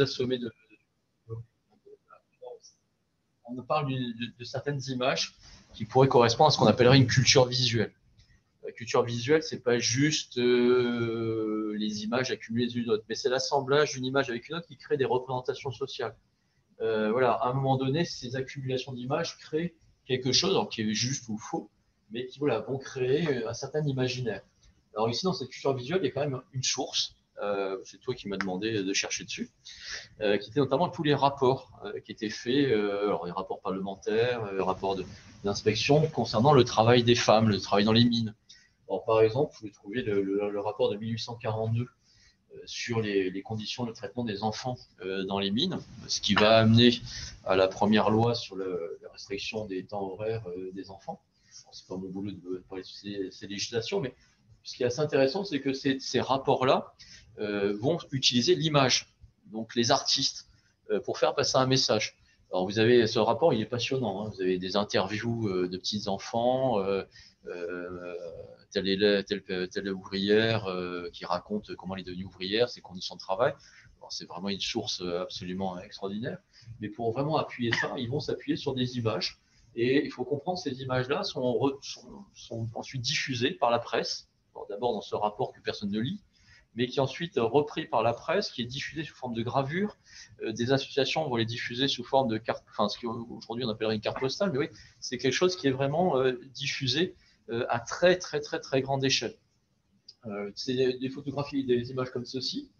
assommés on parle de certaines images qui pourraient correspondre à ce qu'on appellerait une culture visuelle. La culture visuelle, ce n'est pas juste les images accumulées les unes d'autres, mais c'est l'assemblage d'une image avec une autre qui crée des représentations sociales. Voilà, à un moment donné, ces accumulations d'images créent quelque chose, alors qui est juste ou faux, mais qui voilà, vont créer un certain imaginaire. Alors ici, dans cette culture visuelle, il y a quand même une source, c'est toi qui m'as demandé de chercher dessus, qui étaient notamment tous les rapports qui étaient faits, alors les rapports parlementaires, les rapports d'inspection concernant le travail des femmes, le travail dans les mines. Alors, par exemple, vous pouvez trouver le rapport de 1842 sur les conditions de traitement des enfants dans les mines, ce qui va amener à la première loi sur la restriction des temps horaires des enfants. C'est pas mon boulot de parler de ces législations, mais ce qui est assez intéressant, c'est que ces rapports-là vont utiliser l'image, donc les artistes, pour faire passer un message. Alors vous avez ce rapport, il est passionnant. Hein. Vous avez des interviews de petits enfants, telle ouvrière qui raconte comment elle est devenue ouvrière, ses conditions de travail. C'est vraiment une source absolument extraordinaire. Mais pour vraiment appuyer ça, ils vont s'appuyer sur des images. Et il faut comprendre que ces images-là sont ensuite diffusées par la presse. D'abord dans ce rapport que personne ne lit, mais qui est ensuite repris par la presse, qui est diffusé sous forme de gravure. Des associations vont les diffuser sous forme de carte, enfin ce qu'aujourd'hui on appellerait une carte postale, mais oui, c'est quelque chose qui est vraiment diffusé à très grande échelle. Des photographies, des images comme ceci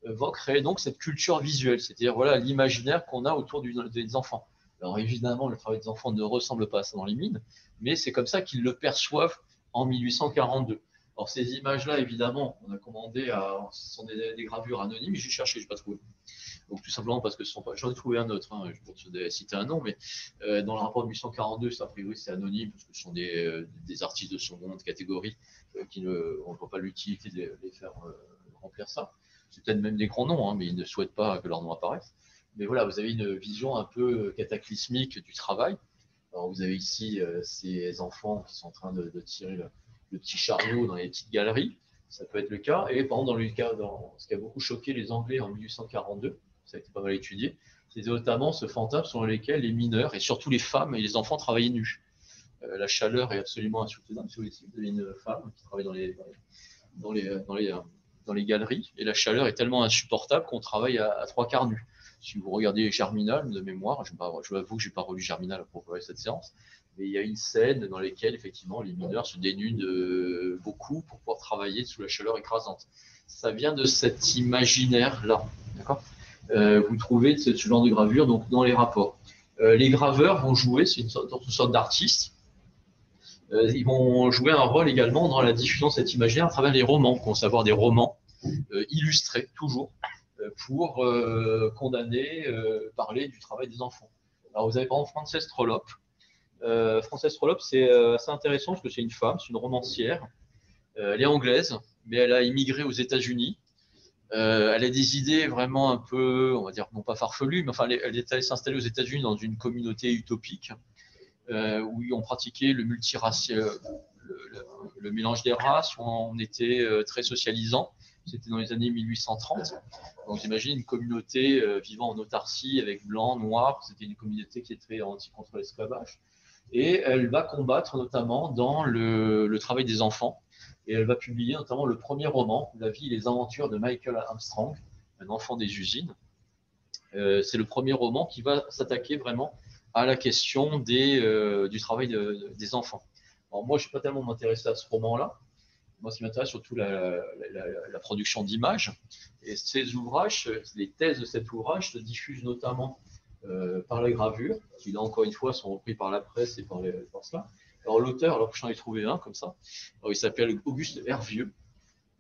vont créer donc cette culture visuelle, c'est-à-dire voilà l'imaginaire qu'on a autour des enfants. Alors évidemment, le travail des enfants ne ressemble pas à ça dans les mines, mais c'est comme ça qu'ils le perçoivent en 1842. Alors ces images-là, évidemment, on a commandé ce sont des gravures anonymes, j'ai cherché, je n'ai pas trouvé. Donc tout simplement parce que ce sont pas, j'en ai trouvé un autre, hein, pour te citer un nom, mais dans le rapport de 1842, a priori c'est anonyme, parce que ce sont des artistes de seconde catégorie on ne voit pas l'utilité de les faire remplir ça. C'est peut-être même des grands noms, hein, mais ils ne souhaitent pas que leur nom apparaisse. Mais voilà, vous avez une vision un peu cataclysmique du travail. Alors vous avez ici ces enfants qui sont en train de tirer le petit chariot dans les petites galeries. Ça peut être le cas. Et par exemple, ce qui a beaucoup choqué les Anglais en 1842, ça a été pas mal étudié, c'était notamment ce fantasme selon lequel les mineurs, et surtout les femmes et les enfants, travaillaient nus. La chaleur est absolument insoutenable. Vous avez une femme qui travaille dans les galeries, et la chaleur est tellement insupportable qu'on travaille à 3/4 nu. Si vous regardez Germinal de mémoire, je vous avoue que je n'ai pas relu Germinal pour préparer cette séance, mais il y a une scène dans laquelle effectivement les mineurs se dénudent beaucoup pour pouvoir travailler sous la chaleur écrasante. Ça vient de cet imaginaire-là. D'accord. Vous trouvez ce genre de gravure donc, dans les rapports. Les graveurs vont jouer, c'est une sorte d'artiste. Ils vont jouer un rôle également dans la diffusion de cet imaginaire à travers les romans, qu'on savoir des romans illustrés toujours pour condamner, parler du travail des enfants. Alors vous avez par exemple Frances Trollope. Frances Trollope, c'est assez intéressant parce que c'est une femme, c'est une romancière. Elle est anglaise, mais elle a immigré aux États-Unis. Elle a des idées vraiment un peu, on va dire, non pas farfelues, mais enfin, elle est allée s'installer aux États-Unis dans une communauté utopique où on pratiquait le multiracial, le mélange des races, où on était très socialisant. C'était dans les années 1830. Donc, j'imagine une communauté vivant en autarcie avec blanc, noir. C'était une communauté qui était anti contre l'esclavage. Et elle va combattre notamment dans le travail des enfants. Et elle va publier notamment le premier roman, La vie et les aventures de Michael Armstrong, un enfant des usines. C'est le premier roman qui va s'attaquer vraiment à la question du travail des enfants. Alors moi, je ne vais pas tellement m'intéresser à ce roman-là. Moi, ce qui m'intéresse, surtout la production d'images. Et ces ouvrages, les thèses de cet ouvrage se diffusent notamment par la gravure, qui là, encore une fois, sont repris par la presse et par cela. Alors l'auteur, alors que j'en ai trouvé un comme ça, alors, il s'appelle Auguste Hervieux.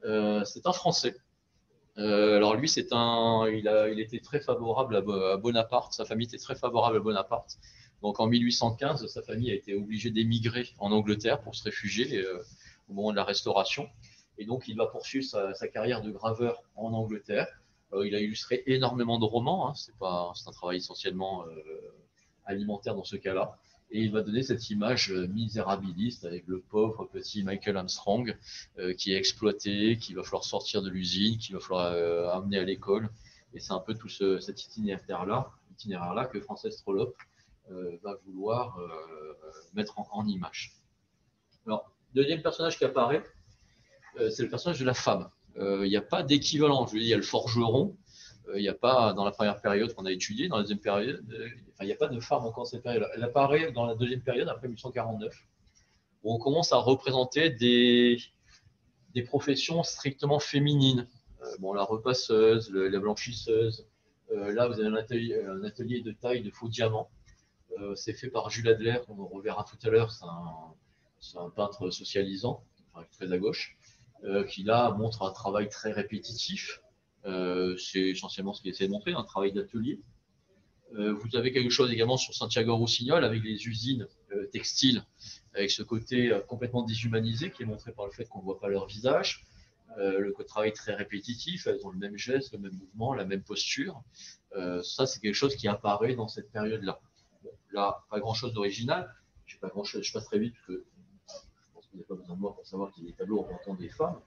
C'est un Français. Alors lui, il était très favorable à Bonaparte. Sa famille était très favorable à Bonaparte. Donc en 1815, sa famille a été obligée d'émigrer en Angleterre pour se réfugier au moment de la Restauration. Et donc il va poursuivre sa carrière de graveur en Angleterre. Il a illustré énormément de romans. Hein. C'est un travail essentiellement alimentaire dans ce cas-là. Et il va donner cette image misérabiliste avec le pauvre petit Michael Armstrong qui est exploité, qu'il va falloir sortir de l'usine, qu'il va falloir amener à l'école. Et c'est un peu tout cet itinéraire-là que Frances Trollope va vouloir mettre en image. Alors, deuxième personnage qui apparaît, c'est le personnage de la femme. Il n'y a pas d'équivalent. Je veux dire, il y a le forgeron. Il n'y a pas, dans la première période qu'on a étudiée, dans la deuxième période, il n'y a pas de femme encore dans cette période. Elle apparaît dans la deuxième période, après 1849, où on commence à représenter des professions strictement féminines. Bon, la repasseuse, la blanchisseuse. Là, vous avez un atelier de taille de faux diamants. C'est fait par Jules Adler, qu'on reverra tout à l'heure. C'est un peintre socialisant, enfin, très à gauche, qui là montre un travail très répétitif. C'est essentiellement ce qu'il essaie de montrer, un travail d'atelier. Vous avez quelque chose également sur Santiago Roussignol avec les usines textiles, avec ce côté complètement déshumanisé qui est montré par le fait qu'on ne voit pas leur visage. Le travail très répétitif, elles ont le même geste, le même mouvement, la même posture. Ça, c'est quelque chose qui apparaît dans cette période-là. Bon, là, pas grand-chose d'original. Je passe très vite parce que je pense que vous n'avez pas besoin de moi pour savoir qu'il y a des tableaux représentant des femmes.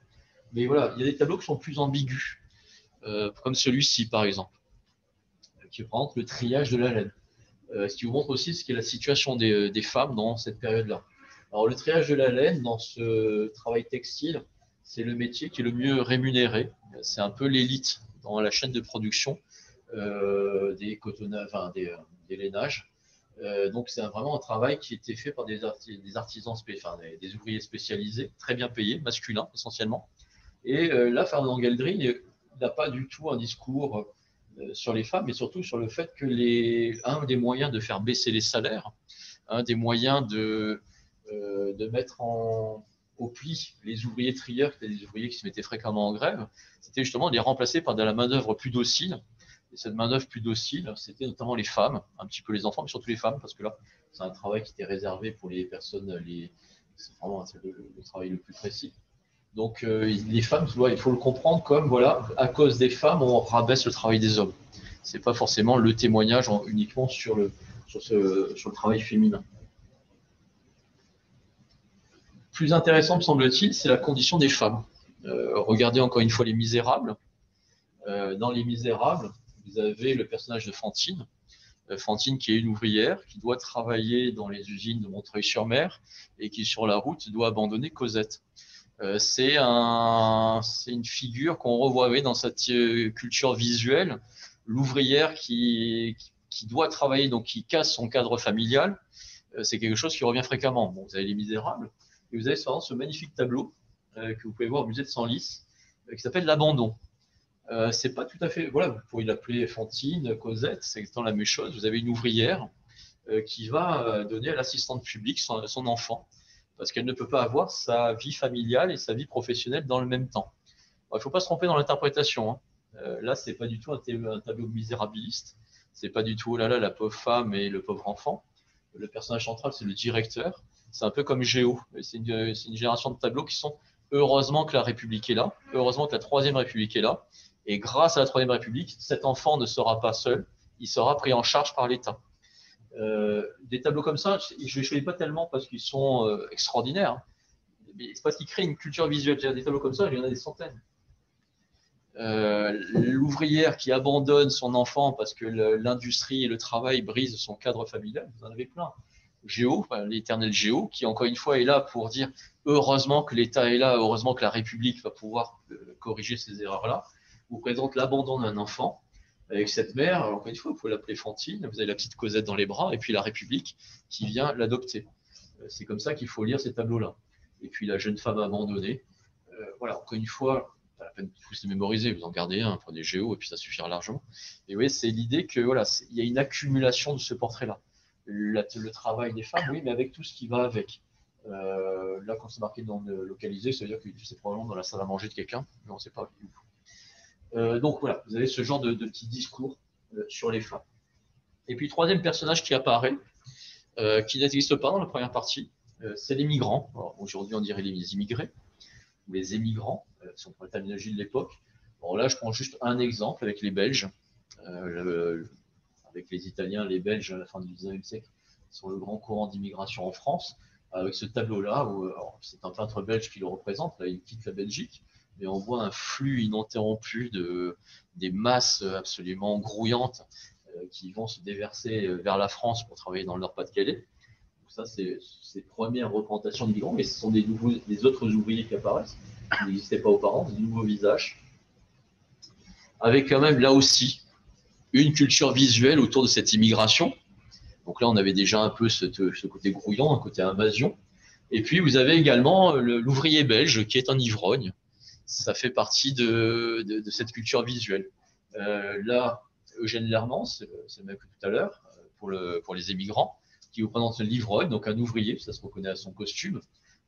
Mais voilà, il y a des tableaux qui sont plus ambigus, comme celui-ci par exemple, qui représente le triage de la laine. Ce qui vous montre aussi ce qu'est la situation des femmes dans cette période-là. Alors, le triage de la laine, dans ce travail textile, c'est le métier qui est le mieux rémunéré. C'est un peu l'élite dans la chaîne de production des cotonnages, enfin, des lainages. Donc, c'est vraiment un travail qui était fait par des artisans, enfin, des ouvriers spécialisés, très bien payés, masculins essentiellement. Et là, Fernand Geldring n'a pas du tout un discours sur les femmes, mais surtout sur le fait que un des moyens de faire baisser les salaires, un des moyens de mettre au pli les ouvriers trieurs, qui étaient des ouvriers qui se mettaient fréquemment en grève, c'était justement de les remplacer par de la main-d'œuvre plus docile. Et cette main-d'œuvre plus docile, c'était notamment les femmes, un petit peu les enfants, mais surtout les femmes, parce que là, c'est un travail qui était réservé pour les personnes, c'est vraiment le travail le plus précis. Donc les femmes, il faut le comprendre comme, voilà, à cause des femmes, on rabaisse le travail des hommes. Ce n'est pas forcément le témoignage uniquement sur le travail féminin. Plus intéressant, me semble-t-il, c'est la condition des femmes. Regardez encore une fois Les Misérables. Dans Les Misérables, vous avez le personnage de Fantine. Fantine qui est une ouvrière, qui doit travailler dans les usines de Montreuil-sur-Mer et qui, sur la route, doit abandonner Cosette. C'est une figure qu'on revoit dans cette culture visuelle, l'ouvrière qui doit travailler, donc qui casse son cadre familial. C'est quelque chose qui revient fréquemment. Bon, vous avez Les Misérables, et vous avez ce magnifique tableau que vous pouvez voir au musée de Senlis, qui s'appelle L'Abandon. C'est pas tout à fait, voilà, vous pourriez l'appeler Fantine, Cosette, c'est exactement la même chose. Vous avez une ouvrière qui va donner à l'assistante publique son enfant, parce qu'elle ne peut pas avoir sa vie familiale et sa vie professionnelle dans le même temps. Alors, il ne faut pas se tromper dans l'interprétation. Hein. Là, ce n'est pas du tout un tableau misérabiliste. Ce n'est pas du tout, oh là là, la pauvre femme et le pauvre enfant. Le personnage central, c'est le directeur. C'est un peu comme Géo. C'est une génération de tableaux qui sont heureusement que la République est là, heureusement que la Troisième République est là. Et grâce à la Troisième République, cet enfant ne sera pas seul, il sera pris en charge par l'État. Des tableaux comme ça, je ne les choisis pas tellement parce qu'ils sont extraordinaires, hein, mais c'est parce qu'ils créent une culture visuelle. Des tableaux comme ça, il y en a des centaines. L'ouvrière qui abandonne son enfant parce que l'industrie et le travail brisent son cadre familial, vous en avez plein. Géo, l'éternel Géo, qui encore une fois est là pour dire heureusement que l'État est là, heureusement que la République va pouvoir corriger ces erreurs-là, vous présente l'abandon d'un enfant avec cette mère. Alors, encore une fois, vous pouvez l'appeler Fantine, vous avez la petite Cosette dans les bras, et puis la République qui vient l'adopter. C'est comme ça qu'il faut lire ces tableaux-là. Et puis la jeune femme abandonnée. Voilà, encore une fois, pas la peine de tous les mémoriser, vous en gardez un, prenez Géo, et puis ça suffira largement. Et oui, c'est l'idée que voilà, il y a une accumulation de ce portrait-là. Le travail des femmes, oui, mais avec tout ce qui va avec. Là, quand c'est marqué non localisé, ça veut dire que c'est probablement dans la salle à manger de quelqu'un, mais on ne sait pas où. Donc voilà, vous avez ce genre de petit discours sur les femmes. Et puis, troisième personnage qui apparaît, qui n'existe pas dans la première partie, c'est les migrants. Aujourd'hui, on dirait les immigrés, ou les émigrants, si on prend la terminologie de l'époque. Bon, là, je prends juste un exemple avec les Belges, avec les Italiens, les Belges à la fin du 19e siècle, sont le grand courant d'immigration en France. Avec ce tableau-là, où c'est un peintre belge qui le représente, là, il quitte la Belgique. mais on voit un flux ininterrompu des masses absolument grouillantes qui vont se déverser vers la France pour travailler dans le Nord-Pas-de-Calais. Ça, c'est ces premières représentations de migrants, mais ce sont des autres ouvriers qui apparaissent, qui n'existaient pas auparavant, des nouveaux visages, avec quand même là aussi une culture visuelle autour de cette immigration. Donc là, on avait déjà un peu ce côté grouillant, un côté invasion. Et puis, vous avez également l'ouvrier belge qui est un ivrogne. Ça fait partie de cette culture visuelle. Là, Eugène Lermans, c'est le même que tout à l'heure, pour les émigrants, qui vous présente l'ivrogne, donc un ouvrier, ça se reconnaît à son costume,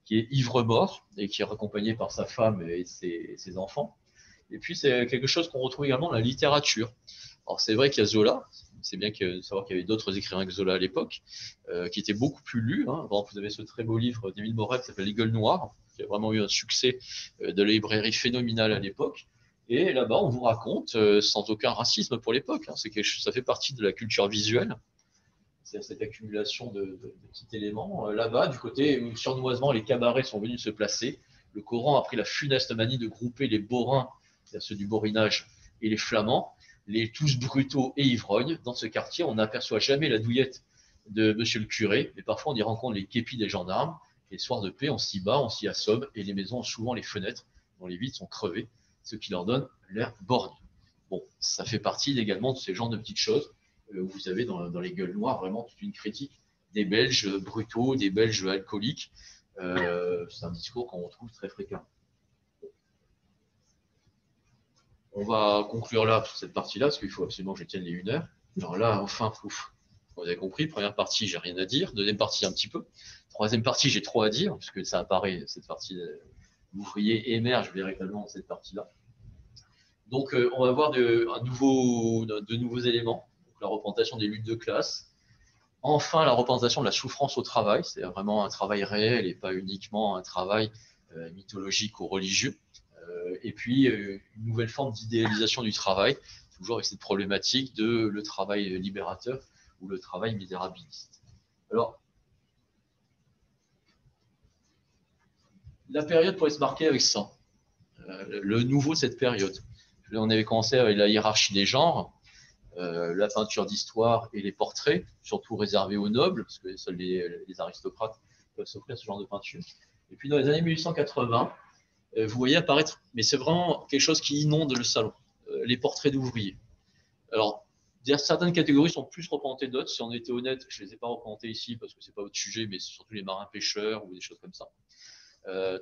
qui est ivre-mort et qui est accompagné par sa femme et ses enfants. Et puis, c'est quelque chose qu'on retrouve également dans la littérature. Alors, c'est vrai qu'il y a Zola, c'est bien de savoir qu'il y avait d'autres écrivains que Zola à l'époque, qui étaient beaucoup plus lus. Hein. Bon, vous avez ce très beau livre d'Émile Morel qui s'appelle Les Gueules Noires, qui a vraiment eu un succès de la librairie phénoménal à l'époque. Et là-bas, on vous raconte, sans aucun racisme pour l'époque, hein, ça fait partie de la culture visuelle, c'est cette accumulation de petits éléments. Là-bas, du côté où surnoisement les cabarets sont venus se placer, le Coran a pris la funeste manie de grouper les Borains, ceux du Borinage, et les Flamands, les tous brutaux et ivrognes. Dans ce quartier, on n'aperçoit jamais la douillette de monsieur le curé, mais parfois on y rencontre les képis des gendarmes. Les soirs de paix, on s'y bat, on s'y assomme, et les maisons ont souvent les fenêtres dont les vitres sont crevées, ce qui leur donne l'air borgne. Bon, ça fait partie également de ces genres de petites choses où vous avez dans les gueules noires vraiment toute une critique des Belges brutaux, des Belges alcooliques. C'est un discours qu'on retrouve très fréquemment. On va conclure là sur cette partie-là, parce qu'il faut absolument que je tienne les 1 heure. Alors là, enfin, ouf. Vous avez compris, première partie, j'ai rien à dire. Deuxième partie, un petit peu. Troisième partie, j'ai trop à dire, puisque ça apparaît, cette partie, l'ouvrier émerge véritablement dans cette partie-là. Donc, on va voir de nouveaux éléments. Donc, la représentation des luttes de classe. Enfin, la représentation de la souffrance au travail. C'est vraiment un travail réel et pas uniquement un travail mythologique ou religieux. Et puis, une nouvelle forme d'idéalisation du travail, toujours avec cette problématique de le travail libérateur ou le travail misérabiliste. Alors, la période pourrait se marquer avec ça. Le nouveau de cette période. On avait commencé avec la hiérarchie des genres, la peinture d'histoire et les portraits, surtout réservés aux nobles, parce que seuls les aristocrates peuvent s'offrir ce genre de peinture. Et puis dans les années 1880, vous voyez apparaître, mais c'est vraiment quelque chose qui inonde le salon, les portraits d'ouvriers. Alors, certaines catégories sont plus représentées d'autres. Si on était honnête, je ne les ai pas représentées ici parce que ce n'est pas votre sujet, mais c'est surtout les marins-pêcheurs ou des choses comme ça.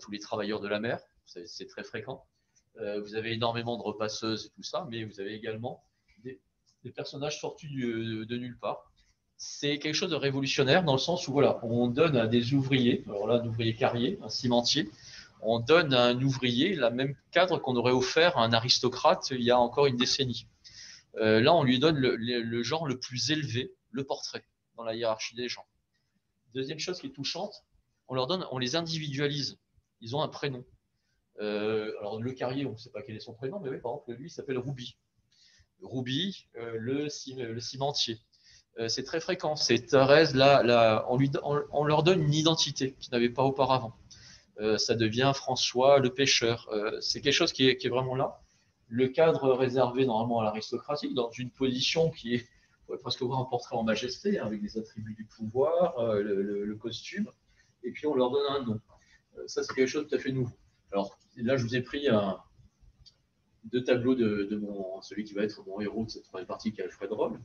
Tous les travailleurs de la mer, c'est très fréquent. Vous avez énormément de repasseuses et tout ça, mais vous avez également des personnages sortis de nulle part. C'est quelque chose de révolutionnaire dans le sens où voilà, on donne à des ouvriers, alors là, un ouvrier carrier, un cimentier, on donne à un ouvrier le même cadre qu'on aurait offert à un aristocrate il y a encore une décennie. Là, on lui donne le genre le plus élevé, le portrait, dans la hiérarchie des gens. Deuxième chose qui est touchante, on les individualise. Ils ont un prénom. Alors, le carrier, on ne sait pas quel est son prénom, mais oui, par exemple, lui, il s'appelle Roubi. Roubi, le cimentier. C'est très fréquent. C'est Thérèse, là, on leur donne une identité qu'ils n'avaient pas auparavant. Ça devient François le pêcheur. C'est quelque chose qui est vraiment là. Le cadre réservé normalement à l'aristocratie, dans une position qui est, on pourrait presque voir un portrait en majesté, hein, avec les attributs du pouvoir, le costume, et puis on leur donne un nom. Ça, c'est quelque chose de tout à fait nouveau. Alors là, je vous ai pris deux tableaux de celui qui va être mon héros de cette troisième partie, qui est Alfred Roll,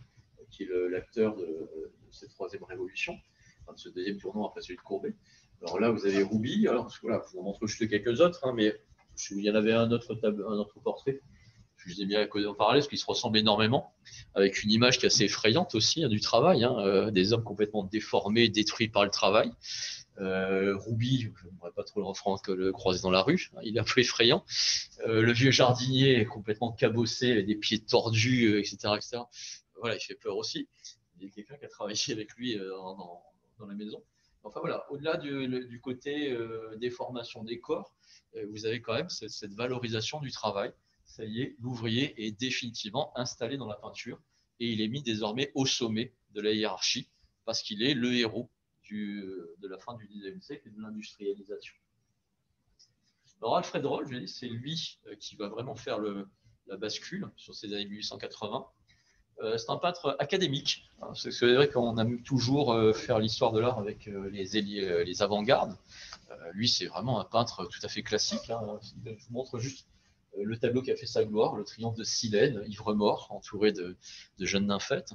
qui est l'acteur de cette troisième révolution, enfin, de ce deuxième tournant après celui de Courbet. Alors là, vous avez Roubi. Alors voilà, je vous en montre juste quelques autres, hein, mais il y en avait un autre portrait. Je vous ai bien en parler parce qu'ils se ressemblent énormément, avec une image qui est assez effrayante aussi, hein, du travail, hein, des hommes complètement déformés, détruits par le travail. Roubi, je n'aimerais pas trop le croiser dans la rue, hein, il est un peu effrayant. Le vieux jardinier est complètement cabossé, avec des pieds tordus, etc., etc. Voilà, il fait peur aussi. Il y a quelqu'un qui a travaillé avec lui dans la maison. Enfin voilà, au-delà du côté déformation des corps, vous avez quand même cette valorisation du travail. Ça y est, l'ouvrier est définitivement installé dans la peinture et il est mis désormais au sommet de la hiérarchie parce qu'il est le héros de la fin du XIXe siècle et de l'industrialisation. Alors Alfred Roll, je dis, c'est lui qui va vraiment faire la bascule sur ces années 1880. C'est un peintre académique. Hein. C'est vrai qu'on aime toujours faire l'histoire de l'art avec les avant-gardes. Lui, c'est vraiment un peintre tout à fait classique. Hein. Je vous montre juste le tableau qui a fait sa gloire, le triomphe de Silène, ivre-mort, entouré de jeunes nymphètes.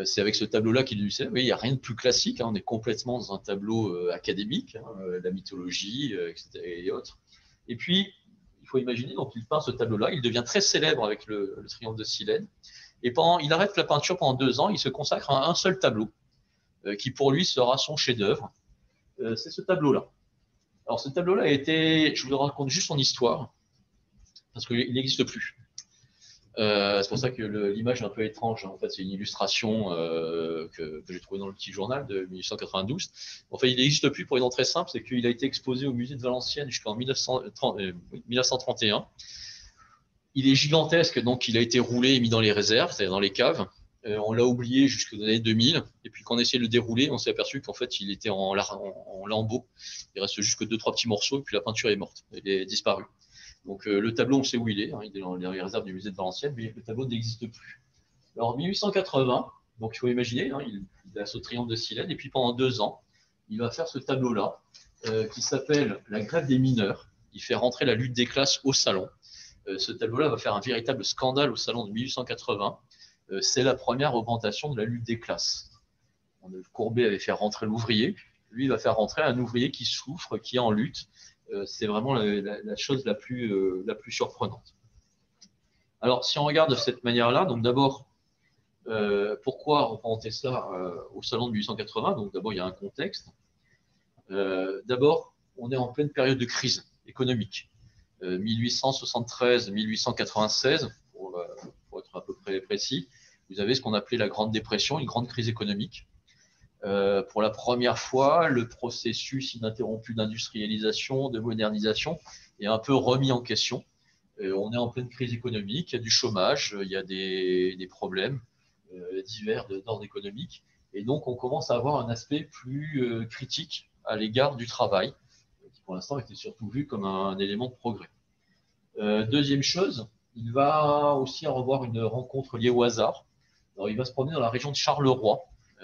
C'est avec ce tableau-là qu'il illustre. Oui, il n'y a rien de plus classique. Hein. On est complètement dans un tableau académique, hein, la mythologie, etc. et autres. Et puis, il faut imaginer, donc il peint ce tableau-là. Il devient très célèbre avec le triomphe de Silène. Et il arrête la peinture pendant 2 ans. Il se consacre à un seul tableau, qui pour lui sera son chef-d'œuvre. C'est ce tableau-là. Alors, ce tableau-là a été, je vous raconte juste son histoire, parce qu'il n'existe plus. C'est pour ça que l'image est un peu étrange. En fait, c'est une illustration que j'ai trouvée dans le petit journal de 1892. En fait, il n'existe plus pour une raison très simple, c'est qu'il a été exposé au musée de Valenciennes jusqu'en 1931. Il est gigantesque, donc il a été roulé et mis dans les réserves, c'est-à-dire dans les caves. On l'a oublié jusqu'aux années 2000. Et puis quand on a essayé de le dérouler, on s'est aperçu qu'en fait, il était en lambeaux. Il reste juste que 2-3 petits morceaux, et puis la peinture est morte. Elle est disparue. Donc le tableau, on sait où il est. Hein, il est dans les réserves du musée de Valenciennes, mais le tableau n'existe plus. Alors en 1880, donc il faut imaginer, hein, il a ce triomphe de Silène, et puis pendant 2 ans, il va faire ce tableau-là, qui s'appelle La grève des mineurs. Il fait rentrer la lutte des classes au salon. Ce tableau-là va faire un véritable scandale au salon de 1880. C'est la première représentation de la lutte des classes. Courbet avait fait rentrer l'ouvrier. Lui, il va faire rentrer un ouvrier qui souffre, qui est en lutte. C'est vraiment la chose la plus surprenante. Alors, si on regarde de cette manière-là, donc d'abord, pourquoi représenter cela au salon de 1880? Donc d'abord, il y a un contexte. D'abord, on est en pleine période de crise économique. 1873-1896, pour être à peu près précis, vous avez ce qu'on appelait la Grande Dépression, une grande crise économique. Pour la première fois, le processus ininterrompu d'industrialisation, de modernisation est un peu remis en question. On est en pleine crise économique, il y a du chômage, il y a des problèmes divers d'ordre économique. Et donc, on commence à avoir un aspect plus critique à l'égard du travail, qui pour l'instant était surtout vu comme un élément de progrès. Deuxième chose, il va aussi avoir une rencontre liée au hasard. Alors, il va se promener dans la région de Charleroi,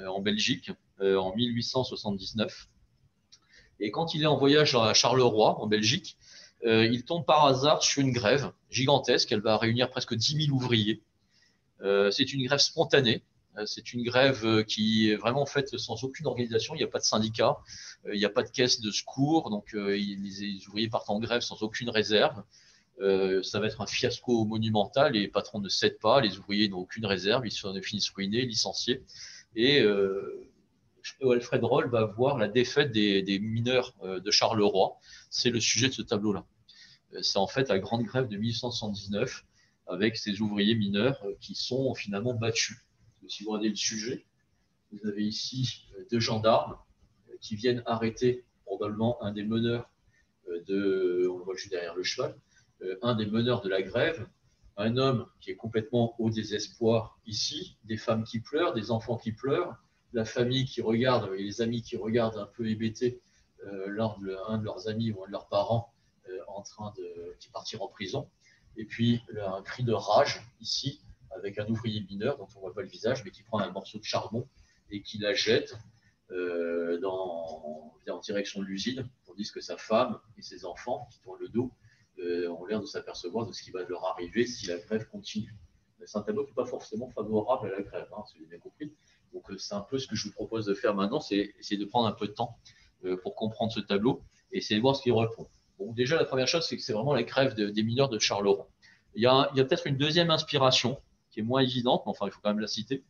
en Belgique, en 1879. Et quand il est en voyage à Charleroi, en Belgique, il tombe par hasard sur une grève gigantesque. Elle va réunir presque 10 000 ouvriers. C'est une grève spontanée. C'est une grève qui est vraiment faite sans aucune organisation. Il n'y a pas de syndicat, il n'y a pas de caisse de secours. Donc, les ouvriers partent en grève sans aucune réserve. Ça va être un fiasco monumental. Les patrons ne cèdent pas, les ouvriers n'ont aucune réserve, ils finissent ruinés, licenciés. Et Alfred Roll va voir la défaite des mineurs de Charleroi. C'est le sujet de ce tableau-là. C'est en fait la grande grève de 1879 avec ces ouvriers mineurs qui sont finalement battus. Si vous regardez le sujet, vous avez ici 2 gendarmes qui viennent arrêter probablement un des meneurs on le voit juste derrière le cheval, un des meneurs de la grève, un homme qui est complètement au désespoir ici, des femmes qui pleurent, des enfants qui pleurent, la famille qui regarde et les amis qui regardent un peu hébétés un de leurs amis ou un de leurs parents en train de partir en prison. Et puis un cri de rage ici avec un ouvrier mineur dont on ne voit pas le visage mais qui prend un morceau de charbon et qui la jette en direction de l'usine, tandis que sa femme et ses enfants qui tournent le dos ont l'air de s'apercevoir de ce qui va leur arriver si la grève continue. C'est un tableau qui n'est pas forcément favorable à la grève, hein, si vous avez bien compris. Donc c'est un peu ce que je vous propose de faire maintenant, c'est essayer de prendre un peu de temps pour comprendre ce tableau et essayer de voir ce qu'il répond. Bon, déjà, la première chose, c'est que c'est vraiment la grève des mineurs de Charleroi. Il y a peut-être une deuxième inspiration qui est moins évidente, mais enfin, il faut quand même la citer.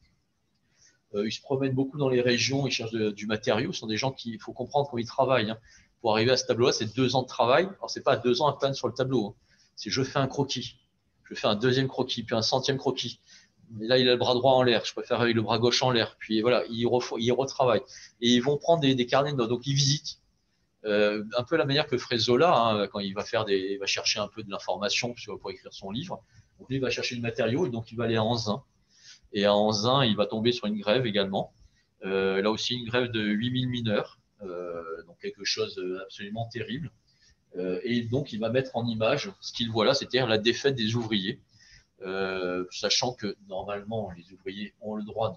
Ils se promènent beaucoup dans les régions, ils cherchent du matériau. Ce sont des gens il faut comprendre comment ils travaillent. Hein. Pour arriver à ce tableau-là, c'est 2 ans de travail. Alors, c'est pas 2 ans à peine sur le tableau. Hein. C'est je fais un croquis, je fais un deuxième croquis, puis un centième croquis. Et là, il a le bras droit en l'air. Je préfère avec le bras gauche en l'air. Puis voilà, ils retravaillent. Et ils vont prendre des carnets de notes. Donc, ils visitent. Un peu la manière que ferait Zola, hein, quand il va chercher un peu de l'information pour écrire son livre. Donc, lui, il va chercher du matériau et donc il va aller à Anzin. Et à Anzin, il va tomber sur une grève également. Là aussi, une grève de 8000 mineurs, donc quelque chose d'absolument terrible. Et donc, il va mettre en image ce qu'il voit là, c'est-à-dire la défaite des ouvriers, sachant que normalement, les ouvriers ont le droit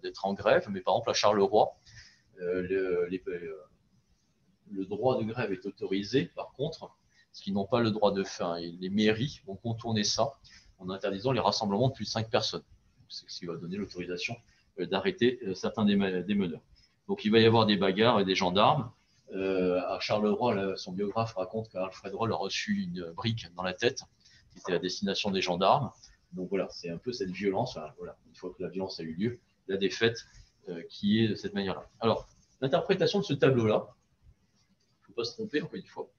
d'être en grève, mais par exemple, à Charleroi, le droit de grève est autorisé. Par contre, ce qu'ils n'ont pas le droit de faire, les mairies vont contourner ça en interdisant les rassemblements de plus de 5 personnes. C'est ce qui va donner l'autorisation d'arrêter certains des meneurs. Donc il va y avoir des bagarres et des gendarmes. À Charleroi, là, son biographe raconte qu'Alfred Roll a reçu une brique dans la tête, qui était à destination des gendarmes. Donc voilà, c'est un peu cette violence. Voilà, une fois que la violence a eu lieu, la défaite qui est de cette manière-là. Alors, l'interprétation de ce tableau-là, il ne faut pas se tromper, encore une fois,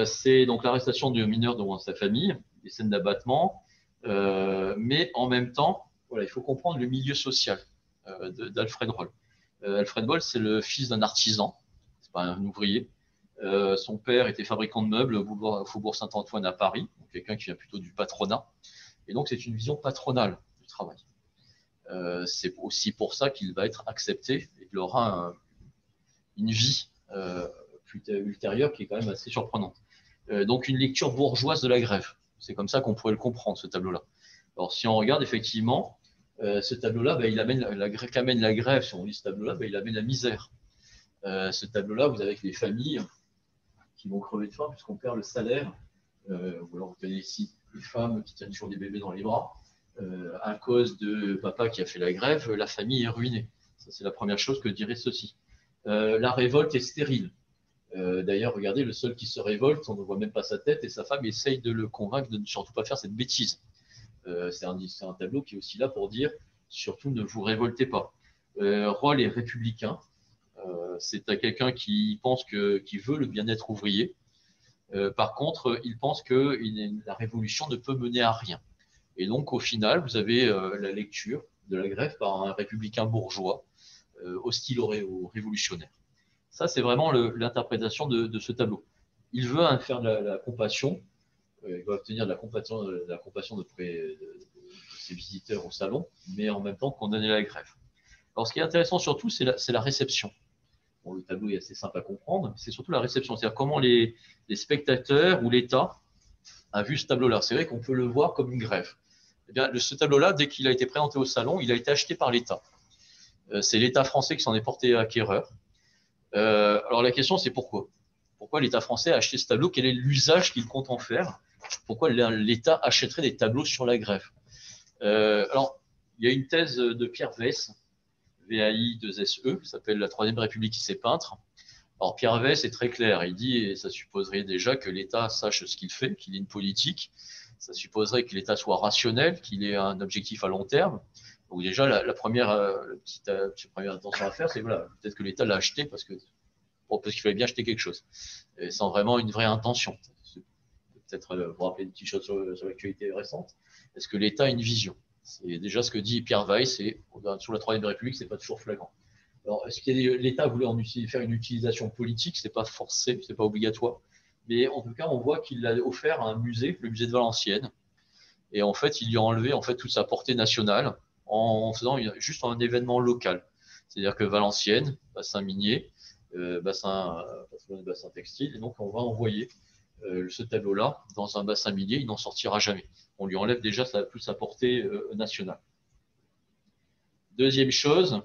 c'est donc l'arrestation du mineur devant sa famille, des scènes d'abattement, mais en même temps, voilà, il faut comprendre le milieu social d'Alfred Roll. Alfred Roll, c'est le fils d'un artisan, c'est pas un ouvrier. Son père était fabricant de meubles au Faubourg Saint-Antoine à Paris, donc quelqu'un qui vient plutôt du patronat. Et donc, c'est une vision patronale du travail. C'est aussi pour ça qu'il va être accepté et qu'il aura une vie ultérieure qui est quand même assez surprenante. Donc, une lecture bourgeoise de la grève. C'est comme ça qu'on pourrait le comprendre, ce tableau-là. Alors, si on regarde effectivement, ce tableau-là, il amène qu'amène la grève. Si on lit ce tableau-là, il amène la misère. Ce tableau-là, vous avez les familles qui vont crever de faim puisqu'on perd le salaire. Ou alors, vous tenez ici les femmes qui tiennent toujours des bébés dans les bras. À cause de papa qui a fait la grève, la famille est ruinée. Ça, c'est la première chose que dirait ceci. La révolte est stérile. D'ailleurs, regardez, le seul qui se révolte, on ne voit même pas sa tête, et sa femme essaye de le convaincre de ne surtout pas faire cette bêtise. C'est un tableau qui est aussi là pour dire, surtout ne vous révoltez pas. Roll est républicain. C'est quelqu'un qui pense qui veut le bien-être ouvrier. Par contre, il pense que la révolution ne peut mener à rien. Et donc, au final, vous avez la lecture de la grève par un républicain bourgeois, hostile aux révolutionnaires. Ça, c'est vraiment l'interprétation de ce tableau. Il veut faire de la compassion, il va obtenir de la compassion de ses visiteurs au salon, mais en même temps condamner la grève. Alors, ce qui est intéressant surtout, c'est la réception. Bon, le tableau est assez simple à comprendre, c'est surtout la réception, c'est-à-dire comment les spectateurs ou l'État a vu ce tableau-là. C'est vrai qu'on peut le voir comme une grève. Eh bien, ce tableau-là, dès qu'il a été présenté au salon, il a été acheté par l'État. C'est l'État français qui s'en est porté acquéreur. Alors la question, c'est pourquoi? Pourquoi l'État français a acheté ce tableau? Quel est l'usage qu'il compte en faire? Pourquoi l'État achèterait des tableaux sur la grève? Alors, il y a une thèse de Pierre Weiss, VAI2SE, qui s'appelle La Troisième République qui sait peindre. Alors Pierre Weiss est très clair, il dit, et ça supposerait déjà que l'État sache ce qu'il fait, qu'il ait une politique, ça supposerait que l'État soit rationnel, qu'il ait un objectif à long terme. Donc déjà, la première attention à faire, c'est voilà, peut-être que l'État l'a acheté parce qu'il fallait bien acheter quelque chose, et sans vraiment une vraie intention. Peut-être vous rappeler une petite chose sur l'actualité récente. Est-ce que l'État a une vision? C'est déjà ce que dit Pierre Weiss, et sur la Troisième République, c'est pas toujours flagrant. Alors, est-ce que l'État voulait faire une utilisation politique? C'est pas forcé, c'est pas obligatoire. Mais en tout cas, on voit qu'il a offert un musée, le musée de Valenciennes. Et en fait, il lui a enlevé toute sa portée nationale en faisant juste un événement local. C'est-à-dire que Valenciennes, bassin minier, bassin textile, et donc on va envoyer ce tableau-là dans un bassin minier, il n'en sortira jamais. On lui enlève déjà toute sa portée nationale. Deuxième chose,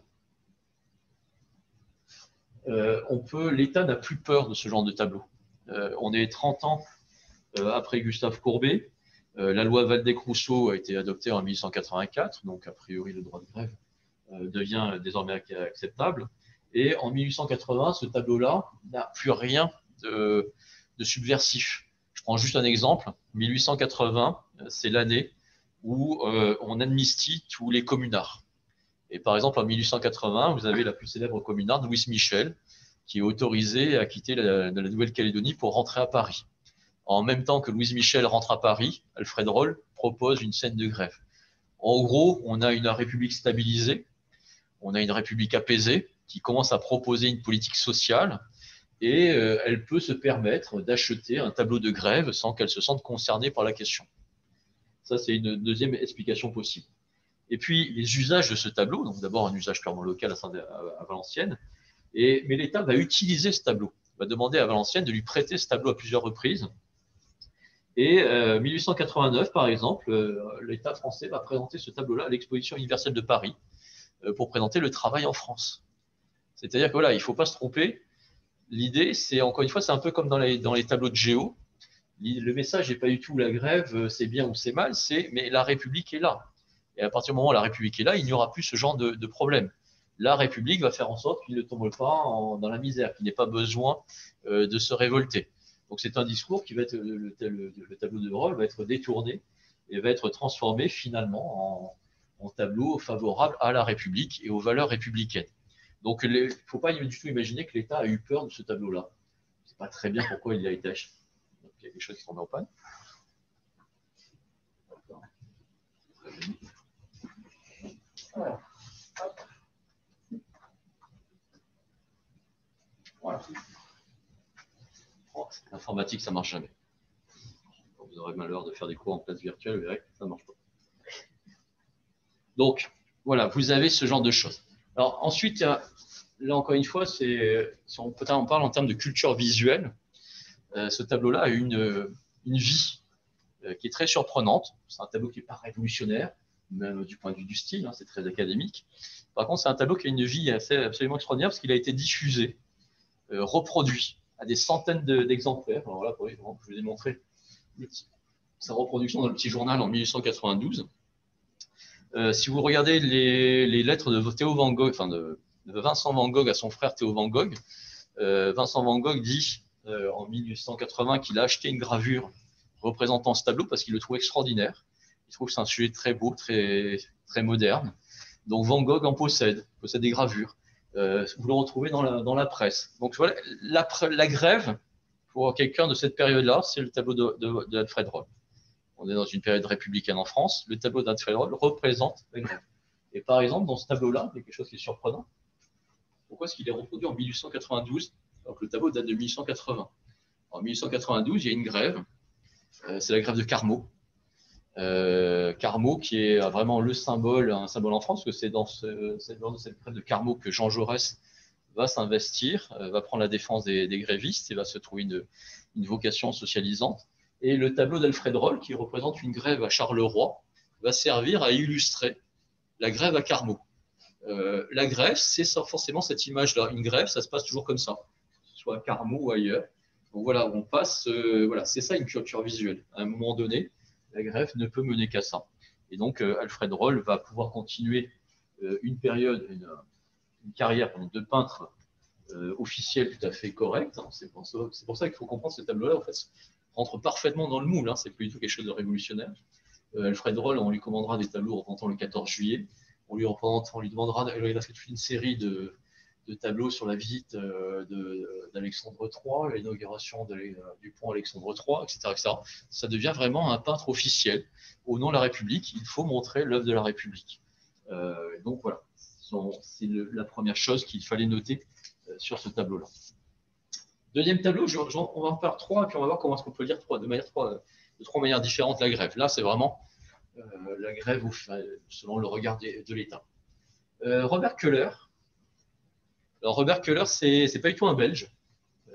l'État n'a plus peur de ce genre de tableau. On est 30 ans après Gustave Courbet. La loi Waldeck-Rousseau a été adoptée en 1884, donc a priori le droit de grève devient désormais acceptable. Et en 1880, ce tableau-là n'a plus rien de subversif. Je prends juste un exemple. 1880, c'est l'année où on amnistie tous les communards. Et par exemple, en 1880, vous avez la plus célèbre communarde, Louise Michel, qui est autorisée à quitter la Nouvelle-Calédonie pour rentrer à Paris. En même temps que Louise Michel rentre à Paris, Alfred Roll propose une scène de grève. En gros, on a une république stabilisée, on a une république apaisée qui commence à proposer une politique sociale et elle peut se permettre d'acheter un tableau de grève sans qu'elle se sente concernée par la question. Ça, c'est une deuxième explication possible. Et puis, les usages de ce tableau, donc d'abord un usage purement local à Valenciennes, mais l'État va utiliser ce tableau. va demander à Valenciennes de lui prêter ce tableau à plusieurs reprises. Et 1889, par exemple, l'État français va présenter ce tableau-là à l'Exposition universelle de Paris pour présenter le travail en France. C'est-à-dire que voilà, il ne faut pas se tromper. L'idée, c'est encore une fois, c'est un peu comme dans les tableaux de géo. Le message n'est pas du tout la grève, c'est bien ou c'est mal, mais la République est là. Et à partir du moment où la République est là, il n'y aura plus ce genre de problème. La République va faire en sorte qu'il ne tombe pas dans la misère, qu'il n'ait pas besoin de se révolter. Donc c'est un discours qui va être, le tableau de rôle va être détourné et va être transformé finalement en tableau favorable à la République et aux valeurs républicaines. Donc il ne faut pas du tout imaginer que l'État a eu peur de ce tableau-là. On ne sait pas très bien pourquoi il a été acheté. Donc il y a quelque chose qui tombe en panne. Voilà. Voilà. Oh, l'informatique, ça ne marche jamais. Quand vous aurez malheur de faire des cours en classe virtuelle, vous verrez que ça ne marche pas. Donc, voilà, vous avez ce genre de choses. Alors, ensuite, là, encore une fois, si on parle en termes de culture visuelle, ce tableau-là a une vie qui est très surprenante. C'est un tableau qui n'est pas révolutionnaire, même du point de vue du style, hein, c'est très académique. Par contre, c'est un tableau qui a une vie absolument extraordinaire parce qu'il a été diffusé, reproduit à des centaines d'exemplaires. Alors là, je vous ai montré sa reproduction dans le petit journal en 1892. Si vous regardez les lettres de Théo Van Gogh, enfin de Vincent Van Gogh à son frère Théo Van Gogh, Vincent Van Gogh dit en 1880 qu'il a acheté une gravure représentant ce tableau parce qu'il le trouve extraordinaire. Il trouve que c'est un sujet très beau, très, très moderne. Donc Van Gogh en possède des gravures. Vous le retrouvez dans la presse. Donc voilà, la grève, pour quelqu'un de cette période-là, c'est le tableau d'Alfred Roll. On est dans une période républicaine en France. Le tableau d'Alfred Roll représente la grève. Et par exemple, dans ce tableau-là, il y a quelque chose qui est surprenant. Pourquoi est-ce qu'il est reproduit en 1892 alors que le tableau date de 1880? En 1892, il y a une grève. C'est la grève de Carmaux. Carmaux qui est vraiment un symbole en France, parce que c'est dans cette grève de Carmaux que Jean Jaurès va s'investir, va prendre la défense des grévistes et va se trouver une vocation socialisante. Et le tableau d'Alfred Roll, qui représente une grève à Charleroi, va servir à illustrer la grève à Carmaux. La grève, c'est forcément cette image-là. Une grève, ça se passe toujours comme ça, que ce soit à Carmaux ou ailleurs. Donc voilà, on passe, voilà, c'est ça une culture visuelle. À un moment donné, la grève ne peut mener qu'à ça. Et donc, Alfred Roll va pouvoir continuer une période, une carrière de peintre officiel tout à fait correcte. C'est pour ça qu'il faut comprendre ce tableau-là. En fait, rentre parfaitement dans le moule. Hein. C'est plus du tout quelque chose de révolutionnaire. Alfred Roll, on lui commandera des tableaux représentant le 14 juillet. On lui demandera, il a fait toute une série de tableaux sur la visite d'Alexandre III, l'inauguration du pont Alexandre III, etc., Ça devient vraiment un peintre officiel. Au nom de la République, il faut montrer l'œuvre de la République. Donc voilà, c'est la première chose qu'il fallait noter sur ce tableau-là. Deuxième tableau, on va en faire trois, et puis on va voir comment est-ce qu'on peut lire de trois manières différentes la grève. Là, c'est vraiment la grève selon le regard de l'État. Robert Koehler. Alors, Robert Koehler, c'est pas du tout un Belge.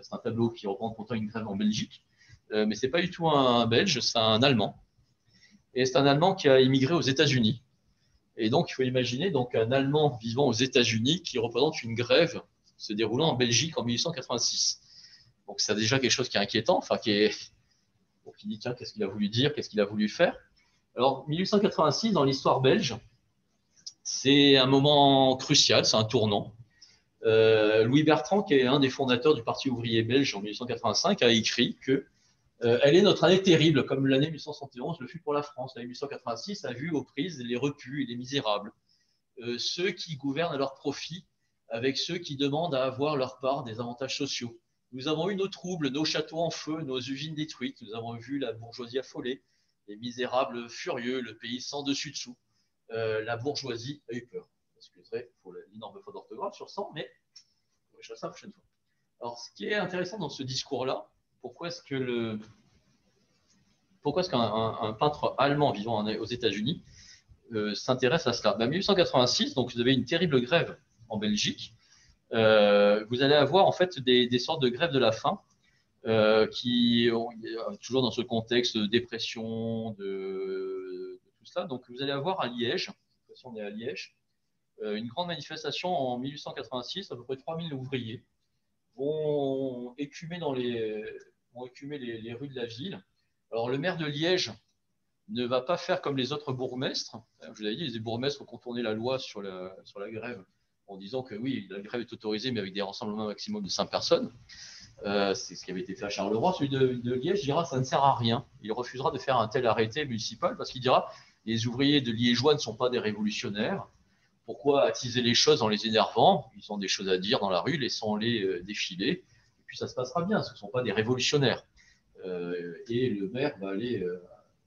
C'est un tableau qui représente pourtant une grève en Belgique. Mais c'est pas du tout un Belge, c'est un Allemand. Et c'est un Allemand qui a immigré aux États-Unis. Et donc, il faut imaginer donc, un Allemand vivant aux États-Unis qui représente une grève se déroulant en Belgique en 1886. Donc, c'est déjà quelque chose qui est inquiétant, enfin, qui dit, tiens, qu'est-ce qu'il a voulu dire, qu'est-ce qu'il a voulu faire? Alors, 1886, dans l'histoire belge, c'est un moment crucial, c'est un tournant. Louis Bertrand, qui est un des fondateurs du Parti ouvrier belge en 1885, a écrit que elle est notre année terrible, comme l'année 1871 le fut pour la France. L'année 1886 a vu aux prises les repus et les misérables, ceux qui gouvernent à leur profit, avec ceux qui demandent à avoir leur part des avantages sociaux. Nous avons eu nos troubles, nos châteaux en feu, nos usines détruites, nous avons vu la bourgeoisie affolée, les misérables furieux, le pays sans dessus-dessous. La bourgeoisie a eu peur. Excusez pour l'énorme faute d'orthographe sur 100, mais on va chercher ça la prochaine fois. Alors, ce qui est intéressant dans ce discours-là, pourquoi est-ce qu'un peintre allemand vivant aux États-Unis s'intéresse à cela? En 1886, donc vous avez une terrible grève en Belgique. vous allez avoir en fait des sortes de grèves de la faim toujours dans ce contexte de dépression, de tout cela. Donc vous allez avoir à Liège, cette fois-ci on est à Liège, une grande manifestation en 1886, à peu près 3000 ouvriers vont écumer, les rues de la ville. Alors le maire de Liège ne va pas faire comme les autres bourgmestres. Je vous l'avais dit, les bourgmestres ont contourné la loi sur la grève en disant que oui, la grève est autorisée, mais avec des rassemblements maximum de 5 personnes. C'est ce qui avait été fait à Charleroi. Celui de Liège dira ça ne sert à rien. Il refusera de faire un tel arrêté municipal parce qu'il dira les ouvriers de Liégeois ne sont pas des révolutionnaires. Pourquoi attiser les choses en les énervant? Ils ont des choses à dire dans la rue, laissons-les défiler. Et puis ça se passera bien, ce ne sont pas des révolutionnaires. Et le maire va aller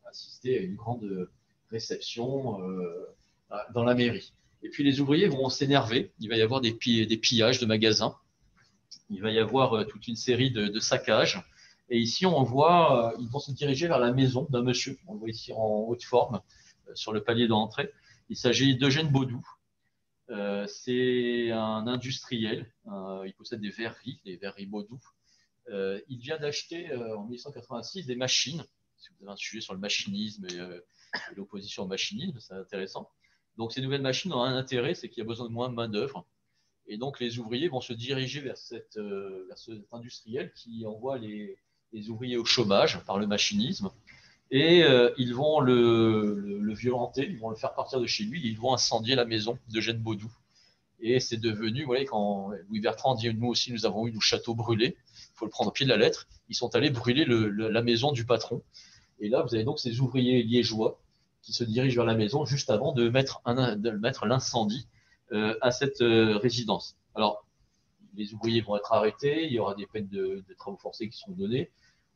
assister à une grande réception dans la mairie. Et puis les ouvriers vont s'énerver. Il va y avoir des pillages de magasins. Il va y avoir toute une série de saccages. Et ici, on voit, ils vont se diriger vers la maison d'un monsieur. On le voit ici en haute forme, sur le palier d'entrée. Il s'agit d'Eugène Baudou. C'est un industriel. Il possède des verreries, les verreries Baudou. Il vient d'acheter en 1886 des machines. Si vous avez un sujet sur le machinisme et l'opposition au machinisme, c'est intéressant. Donc, ces nouvelles machines ont un intérêt, c'est qu'il y a besoin de moins de main-d'œuvre. Et donc, les ouvriers vont se diriger vers cet industriel qui envoie les ouvriers au chômage par le machinisme. Et ils vont le violenter, ils vont le faire partir de chez lui, ils vont incendier la maison d'Eugène Baudou. Et c'est devenu, vous voyez, quand Louis Bertrand dit nous aussi, nous avons eu nos châteaux brûlés, il faut le prendre au pied de la lettre, ils sont allés brûler la maison du patron. Et là, vous avez donc ces ouvriers liégeois qui se dirigent vers la maison juste avant de mettre l'incendie à cette résidence. Alors, les ouvriers vont être arrêtés, il y aura des peines de travaux forcés qui seront données,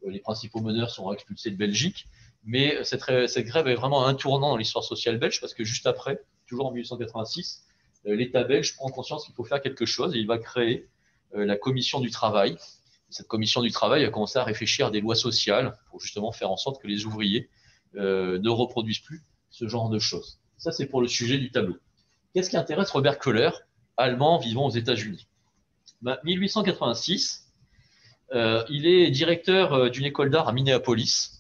les principaux meneurs seront expulsés de Belgique, mais cette grève est vraiment un tournant dans l'histoire sociale belge parce que juste après, toujours en 1886, l'État belge prend conscience qu'il faut faire quelque chose et il va créer la commission du travail. Cette commission du travail a commencé à réfléchir à des lois sociales pour justement faire en sorte que les ouvriers ne reproduisent plus ce genre de choses. Ça, c'est pour le sujet du tableau. Qu'est-ce qui intéresse Robert Koller, allemand vivant aux États-Unis? 1886, il est directeur d'une école d'art à Minneapolis.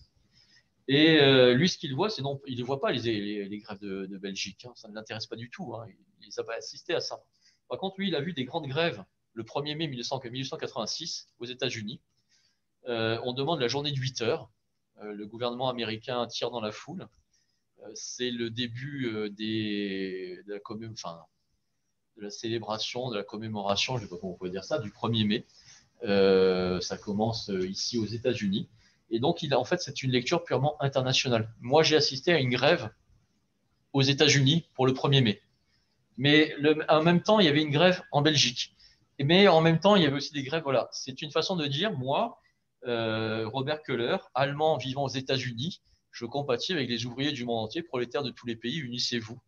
Et lui, ce qu'il voit, c'est non, il ne voit pas les grèves de Belgique. Hein, ça ne l'intéresse pas du tout. Hein, il n'a pas assisté à ça. Par contre, lui, il a vu des grandes grèves le 1er mai 1886 aux États-Unis. On demande la journée de 8 heures. Le gouvernement américain tire dans la foule. C'est le début de la célébration, de la commémoration, je ne sais pas comment on peut dire ça, du 1er mai. Ça commence ici aux États-Unis. Et donc, en fait, c'est une lecture purement internationale. Moi, j'ai assisté à une grève aux États-Unis pour le 1er mai. Mais en même temps, il y avait une grève en Belgique. Mais en même temps, il y avait aussi des grèves. Voilà, c'est une façon de dire, moi, Robert Koller, allemand vivant aux États-Unis, je compatis avec les ouvriers du monde entier, prolétaires de tous les pays, unissez-vous.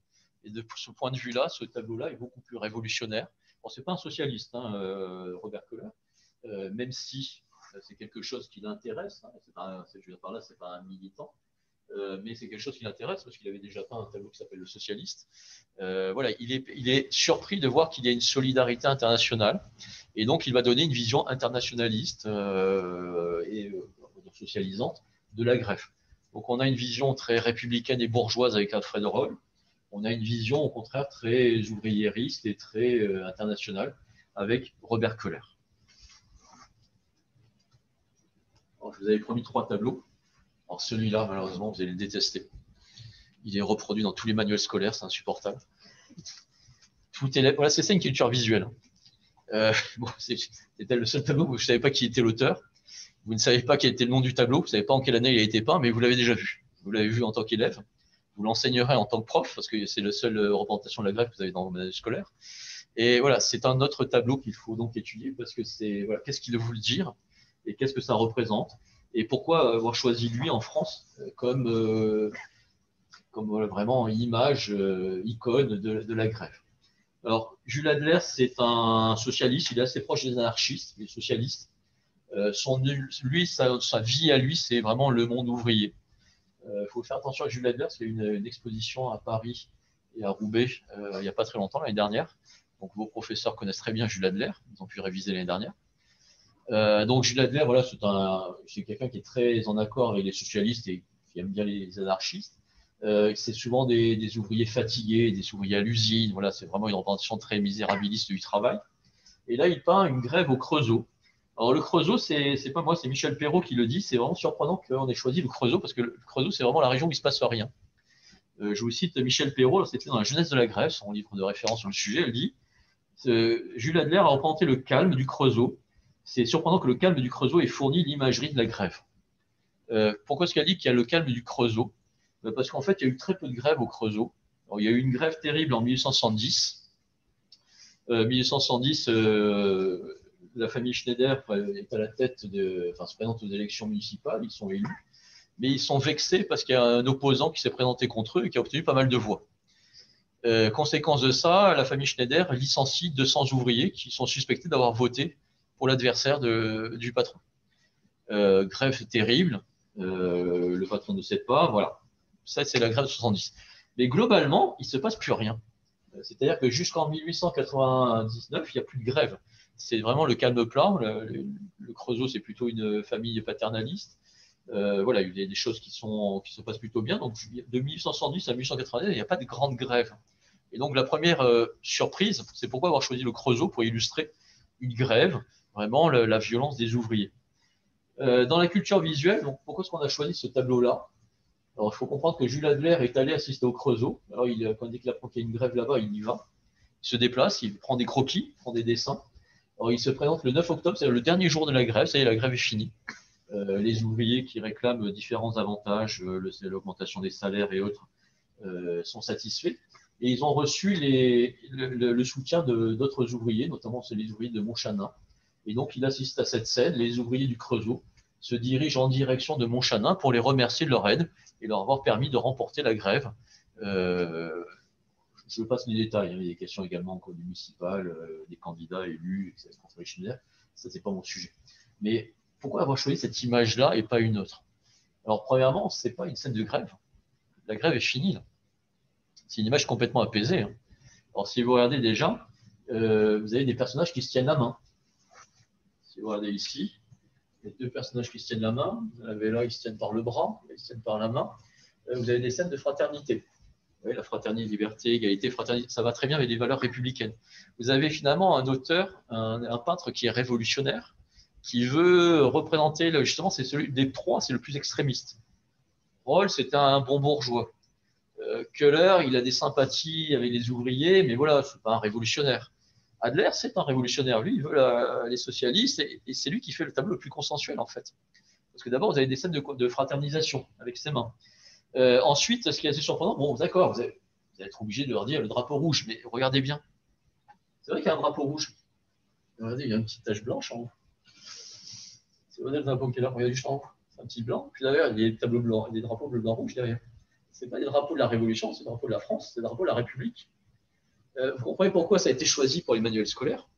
Et de ce point de vue-là, ce tableau-là est beaucoup plus révolutionnaire. Bon, c'est pas un socialiste, hein, Robert Koller, même si c'est quelque chose qui l'intéresse. Hein, je veux dire par là, c'est pas un militant, mais c'est quelque chose qui l'intéresse parce qu'il avait déjà peint un tableau qui s'appelle Le Socialiste. Voilà, il est surpris de voir qu'il y a une solidarité internationale et donc il va donner une vision internationaliste et socialisante de la grève. Donc on a une vision très républicaine et bourgeoise avec Alfred Roll. On a une vision au contraire très ouvriériste et très internationale avec Robert Koller. Alors, je vous avais promis 3 tableaux. Alors celui-là, malheureusement, vous allez le détester. Il est reproduit dans tous les manuels scolaires, c'est insupportable. Voilà, c'est ça une culture visuelle. Bon, c'était le seul tableau où je ne savais pas qui était l'auteur. Vous ne savez pas quel était le nom du tableau, vous ne savez pas en quelle année il a été peint, mais vous l'avez déjà vu. Vous l'avez vu en tant qu'élève. Vous l'enseignerez en tant que prof, parce que c'est la seule représentation de la grève que vous avez dans vos manuels scolaires. Et voilà, c'est un autre tableau qu'il faut donc étudier, parce que c'est voilà, qu'est-ce qu'il veut dire et qu'est-ce que ça représente. Et pourquoi avoir choisi lui en France comme vraiment image, icône de la grève. Alors, Jules Adler, c'est un socialiste, il est assez proche des anarchistes, les socialistes. Sa vie à lui, c'est vraiment le monde ouvrier. Il faut faire attention à Jules Adler, parce qu'il y a eu une exposition à Paris et à Roubaix il n'y a pas très longtemps, l'année dernière. Donc vos professeurs connaissent très bien Jules Adler, ils ont pu réviser l'année dernière. Donc Jules Adler, voilà, c'est quelqu'un qui est très en accord avec les socialistes et qui aime bien les anarchistes. C'est souvent des ouvriers fatigués, des ouvriers à l'usine. Voilà, c'est vraiment une représentation très misérabiliste du travail. Et là, il peint une grève au Creusot. Alors le Creusot, c'est pas moi, c'est Michel Perrault qui le dit. C'est vraiment surprenant qu'on ait choisi le Creusot parce que le Creusot, c'est vraiment la région où il se passe rien. Je vous cite Michel Perrault, c'était dans La jeunesse de la grève, son livre de référence sur le sujet. Elle dit Jules Adler a représenté le calme du Creusot. C'est surprenant que le calme du Creusot ait fourni l'imagerie de la grève. Pourquoi est-ce qu'elle dit qu'il y a le calme du Creusot? Parce qu'en fait, il y a eu très peu de grèves au Creusot. Alors, il y a eu une grève terrible en 1870. 1870, la famille Schneider est à la tête se présente aux élections municipales, ils sont élus, mais ils sont vexés parce qu'il y a un opposant qui s'est présenté contre eux et qui a obtenu pas mal de voix. Conséquence de ça, la famille Schneider licencie 200 ouvriers qui sont suspectés d'avoir voté pour l'adversaire du patron. Grève terrible, le patron ne cède pas, voilà. Ça, c'est la grève de 70. Mais globalement, il ne se passe plus rien. C'est-à-dire que jusqu'en 1899, il n'y a plus de grève. C'est vraiment le calme plat. Le Creusot, c'est plutôt une famille paternaliste. Voilà, il y a des choses qui se passent plutôt bien. Donc, de 1870 à 1899, il n'y a pas de grande grève. Et donc, la première surprise, c'est pourquoi avoir choisi le Creusot pour illustrer une grève, vraiment la violence des ouvriers. Dans la culture visuelle, donc, pourquoi est-ce qu'on a choisi ce tableau-là? Alors, il faut comprendre que Jules Adler est allé assister au Creusot. Alors, quand il dit qu'il y a une grève là-bas, il y va. Il se déplace, il prend des croquis, il prend des dessins. Alors, il se présente le 9 octobre, c'est le dernier jour de la grève. Ça y est, la grève est finie. Les ouvriers qui réclament différents avantages, l'augmentation des salaires et autres, sont satisfaits. Et ils ont reçu le soutien d'autres ouvriers, notamment les ouvriers de Montchanin. Et donc, il assiste à cette scène. Les ouvriers du Creusot se dirigent en direction de Montchanin pour les remercier de leur aide et leur avoir permis de remporter la grève. Je passe les détails. Il y a des questions également au code municipal, des candidats élus, etc. Ça, c'est pas mon sujet. Mais pourquoi avoir choisi cette image-là et pas une autre? Alors, premièrement, c'est pas une scène de grève. La grève est finie. Là. C'est une image complètement apaisée. Hein. Alors, si vous regardez déjà, vous avez des personnages qui se tiennent la main. Si vous regardez ici, il y a deux personnages qui se tiennent la main. Vous avez là, ils se tiennent par le bras, ils se tiennent par la main. Vous avez des scènes de fraternité. Vous voyez, la fraternité, liberté, égalité, fraternité, ça va très bien avec les valeurs républicaines. Vous avez finalement un auteur, un peintre qui est révolutionnaire, qui veut représenter, justement, c'est celui des trois, c'est le plus extrémiste. Rawls, c'est un bon bourgeois. Köhler, il a des sympathies avec les ouvriers, mais voilà, c'est pas un révolutionnaire. Adler, c'est un révolutionnaire. Lui, il veut les socialistes et c'est lui qui fait le tableau le plus consensuel, en fait. Parce que d'abord, vous avez des scènes de fraternisation avec ses mains. Ensuite, ce qui est assez surprenant, bon, d'accord, vous allez être obligé de leur dire le drapeau rouge, mais regardez bien. C'est vrai qu'il y a un drapeau rouge. Regardez, il y a une petite tache blanche en haut. C'est le drapeau qui est là, regardez juste en haut. C'est un petit blanc. Puis derrière, il y a des tableaux blancs, des drapeaux bleu, blanc, rouge derrière. Ce n'est pas des drapeaux de la Révolution, c'est des drapeaux de la France, c'est des drapeaux de la République. Vous comprenez pourquoi ça a été choisi pour les manuels scolaires.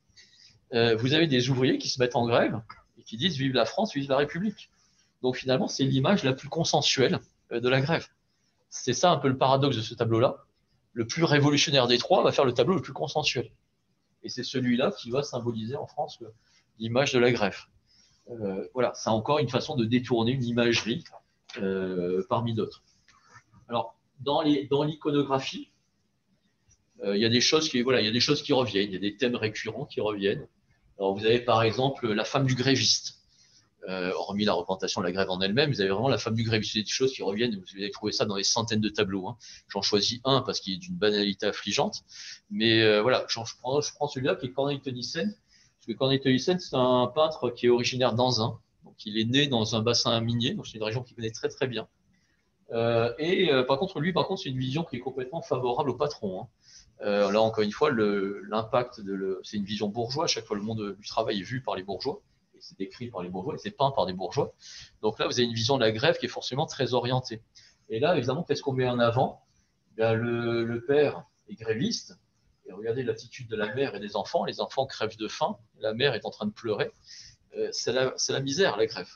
Vous avez des ouvriers qui se mettent en grève et qui disent vive la France, vive la République. Donc finalement, c'est l'image la plus consensuelle de la grève. C'est ça un peu le paradoxe de ce tableau-là. Le plus révolutionnaire des trois va faire le tableau le plus consensuel. Et c'est celui-là qui va symboliser en France l'image de la grève. Voilà, c'est encore une façon de détourner une imagerie parmi d'autres. Alors, dans l'iconographie, il y a des choses qui reviennent, il y a des thèmes récurrents qui reviennent. Alors, vous avez par exemple la femme du gréviste. Hormis la représentation de la grève en elle-même, vous avez vraiment la femme du gréviste. C'est des choses qui reviennent, vous allez trouver ça dans des centaines de tableaux. Hein. J'en choisis un parce qu'il est d'une banalité affligeante. Mais voilà, je prends celui-là qui est Corneille Tennyson. Parce que Corneille Tennyson, c'est un peintre qui est originaire d'Anzin. Donc, il est né dans un bassin minier, donc c'est une région qu'il connaît très très bien. Par contre, c'est une vision qui est complètement favorable au patron. Hein. Là, encore une fois, l'impact c'est une vision bourgeoise. À chaque fois, le monde du travail est vu par les bourgeois. Et c'est écrit par les bourgeois et c'est peint par des bourgeois. Donc là, vous avez une vision de la grève qui est forcément très orientée. Et là, évidemment, qu'est-ce qu'on met en avant? Le père est gréviste. Et regardez l'attitude de la mère et des enfants. Les enfants crèvent de faim. La mère est en train de pleurer. C'est la misère, la grève.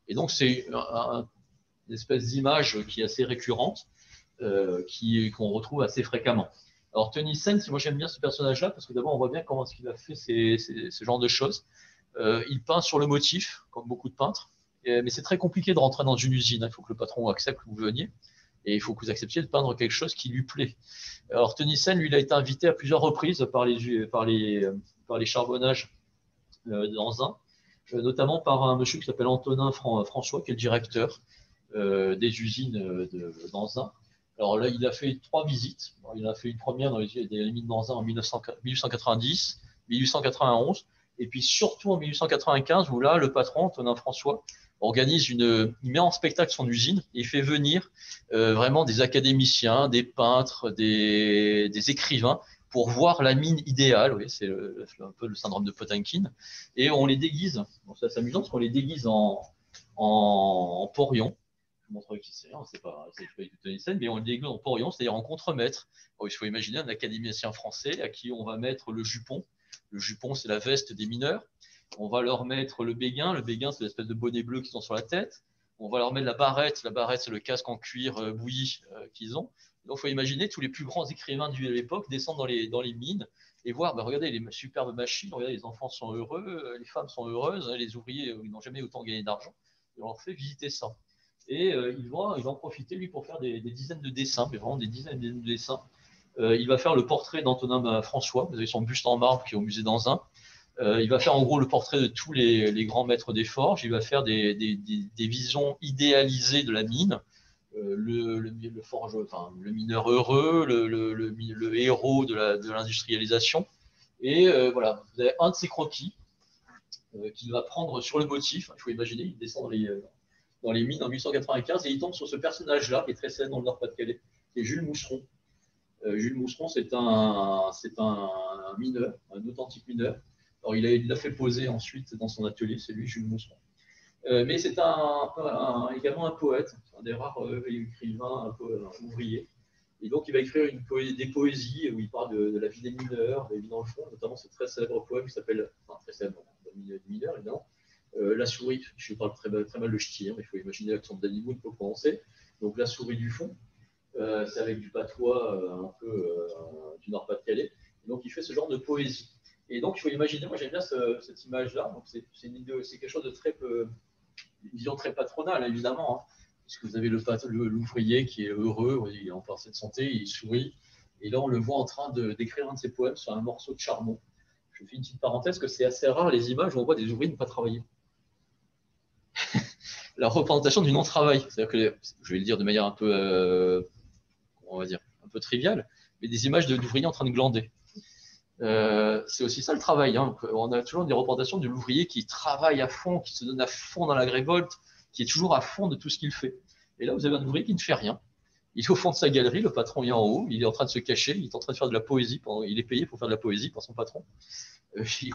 Et donc, c'est une espèce d'image qui est assez récurrente, qu'on retrouve assez fréquemment. Alors, Tönnissen, moi j'aime bien ce personnage-là parce que d'abord, on voit bien comment est-ce qu'il a fait ce genre de choses. Il peint sur le motif, comme beaucoup de peintres, mais c'est très compliqué de rentrer dans une usine. Il faut que le patron accepte que vous veniez et il faut que vous acceptiez de peindre quelque chose qui lui plaît. Alors, Tönnissen, lui, il a été invité à plusieurs reprises par les charbonnages d'Anzin, notamment par un monsieur qui s'appelle Antonin François, qui est le directeur des usines d'Anzin. Alors là, il a fait 3 visites. Il a fait une première dans les mines d'Anzin en 1890, 1891, et puis surtout en 1895, où là, le patron, Antonin François, il met en spectacle son usine et il fait venir vraiment des académiciens, des peintres, des écrivains pour voir la mine idéale. Oui, c'est un peu le syndrome de Potemkin. Et on les déguise. Bon, c'est amusant parce qu'on les déguise en porion. Je vous montre qui c'est. C'est pas du Tönnissen, mais on le déguise en porion, c'est-à-dire en contremaître. Bon, il faut imaginer un académicien français à qui on va mettre le jupon. Le jupon, c'est la veste des mineurs. On va leur mettre le béguin. Le béguin, c'est l'espèce de bonnet bleu qu'ils ont sur la tête. On va leur mettre la barrette. La barrette, c'est le casque en cuir bouilli qu'ils ont. Donc, il faut imaginer tous les plus grands écrivains de l'époque descendre dans les mines et voir, regardez les superbes machines, regardez, les enfants sont heureux, les femmes sont heureuses, les ouvriers ils n'ont jamais autant gagné d'argent. Et on leur fait visiter ça. Et il va en profiter, lui, pour faire des dizaines de dessins, mais vraiment des dizaines de dessins. Il va faire le portrait d'Antonin François, vous avez son buste en marbre qui est au musée d'Anzin. Il va faire en gros le portrait de tous les grands maîtres des forges. Il va faire des visions idéalisées de la mine. Le mineur heureux, le héros de l'industrialisation. Et voilà, vous avez un de ces croquis qu'il va prendre sur le motif. Il faut imaginer, il descend dans les mines en 1895 et il tombe sur ce personnage-là qui est très célèbre dans le Nord-Pas-de-Calais, qui est Jules Moucheron. Jules Moucheron, c'est un mineur, un authentique mineur. Alors, il l'a fait poser ensuite dans son atelier, c'est lui, Jules Moucheron. Mais c'est également un poète, un des rares écrivains un ouvrier. Et donc, il va écrire des poésies où il parle de la vie des mineurs, des vies dans le fond, notamment ce très célèbre poème qui s'appelle, très célèbre, des mineurs, évidemment, La souris. Je parle très mal le ch'ti, mais il faut imaginer l'accent d'animaux pour prononcer. Donc, La souris du fond, c'est avec du patois un peu du Nord-Pas-de-Calais. Donc, il fait ce genre de poésie. Et donc, il faut imaginer, moi j'aime bien cette image-là. C'est quelque chose de une vision très patronale, évidemment, hein, puisque vous avez l'ouvrier qui est heureux, il est en parfaite santé, il sourit. Et là, on le voit en train d'écrire un de ses poèmes sur un morceau de charbon. Je fais une petite parenthèse que c'est assez rare les images où on voit des ouvriers ne pas travailler. La représentation du non-travail, c'est-à-dire que, je vais le dire de manière un peu, on va dire, un peu triviale, mais des images d'ouvriers en train de glander. C'est aussi ça le travail. Hein. On a toujours des représentations de l'ouvrier qui travaille à fond, qui se donne à fond dans la révolte, qui est toujours à fond de tout ce qu'il fait. Et là, vous avez un ouvrier qui ne fait rien. Il est au fond de sa galerie, le patron est en haut, il est en train de se cacher, il est en train de faire de la poésie. Il est payé pour faire de la poésie par son patron.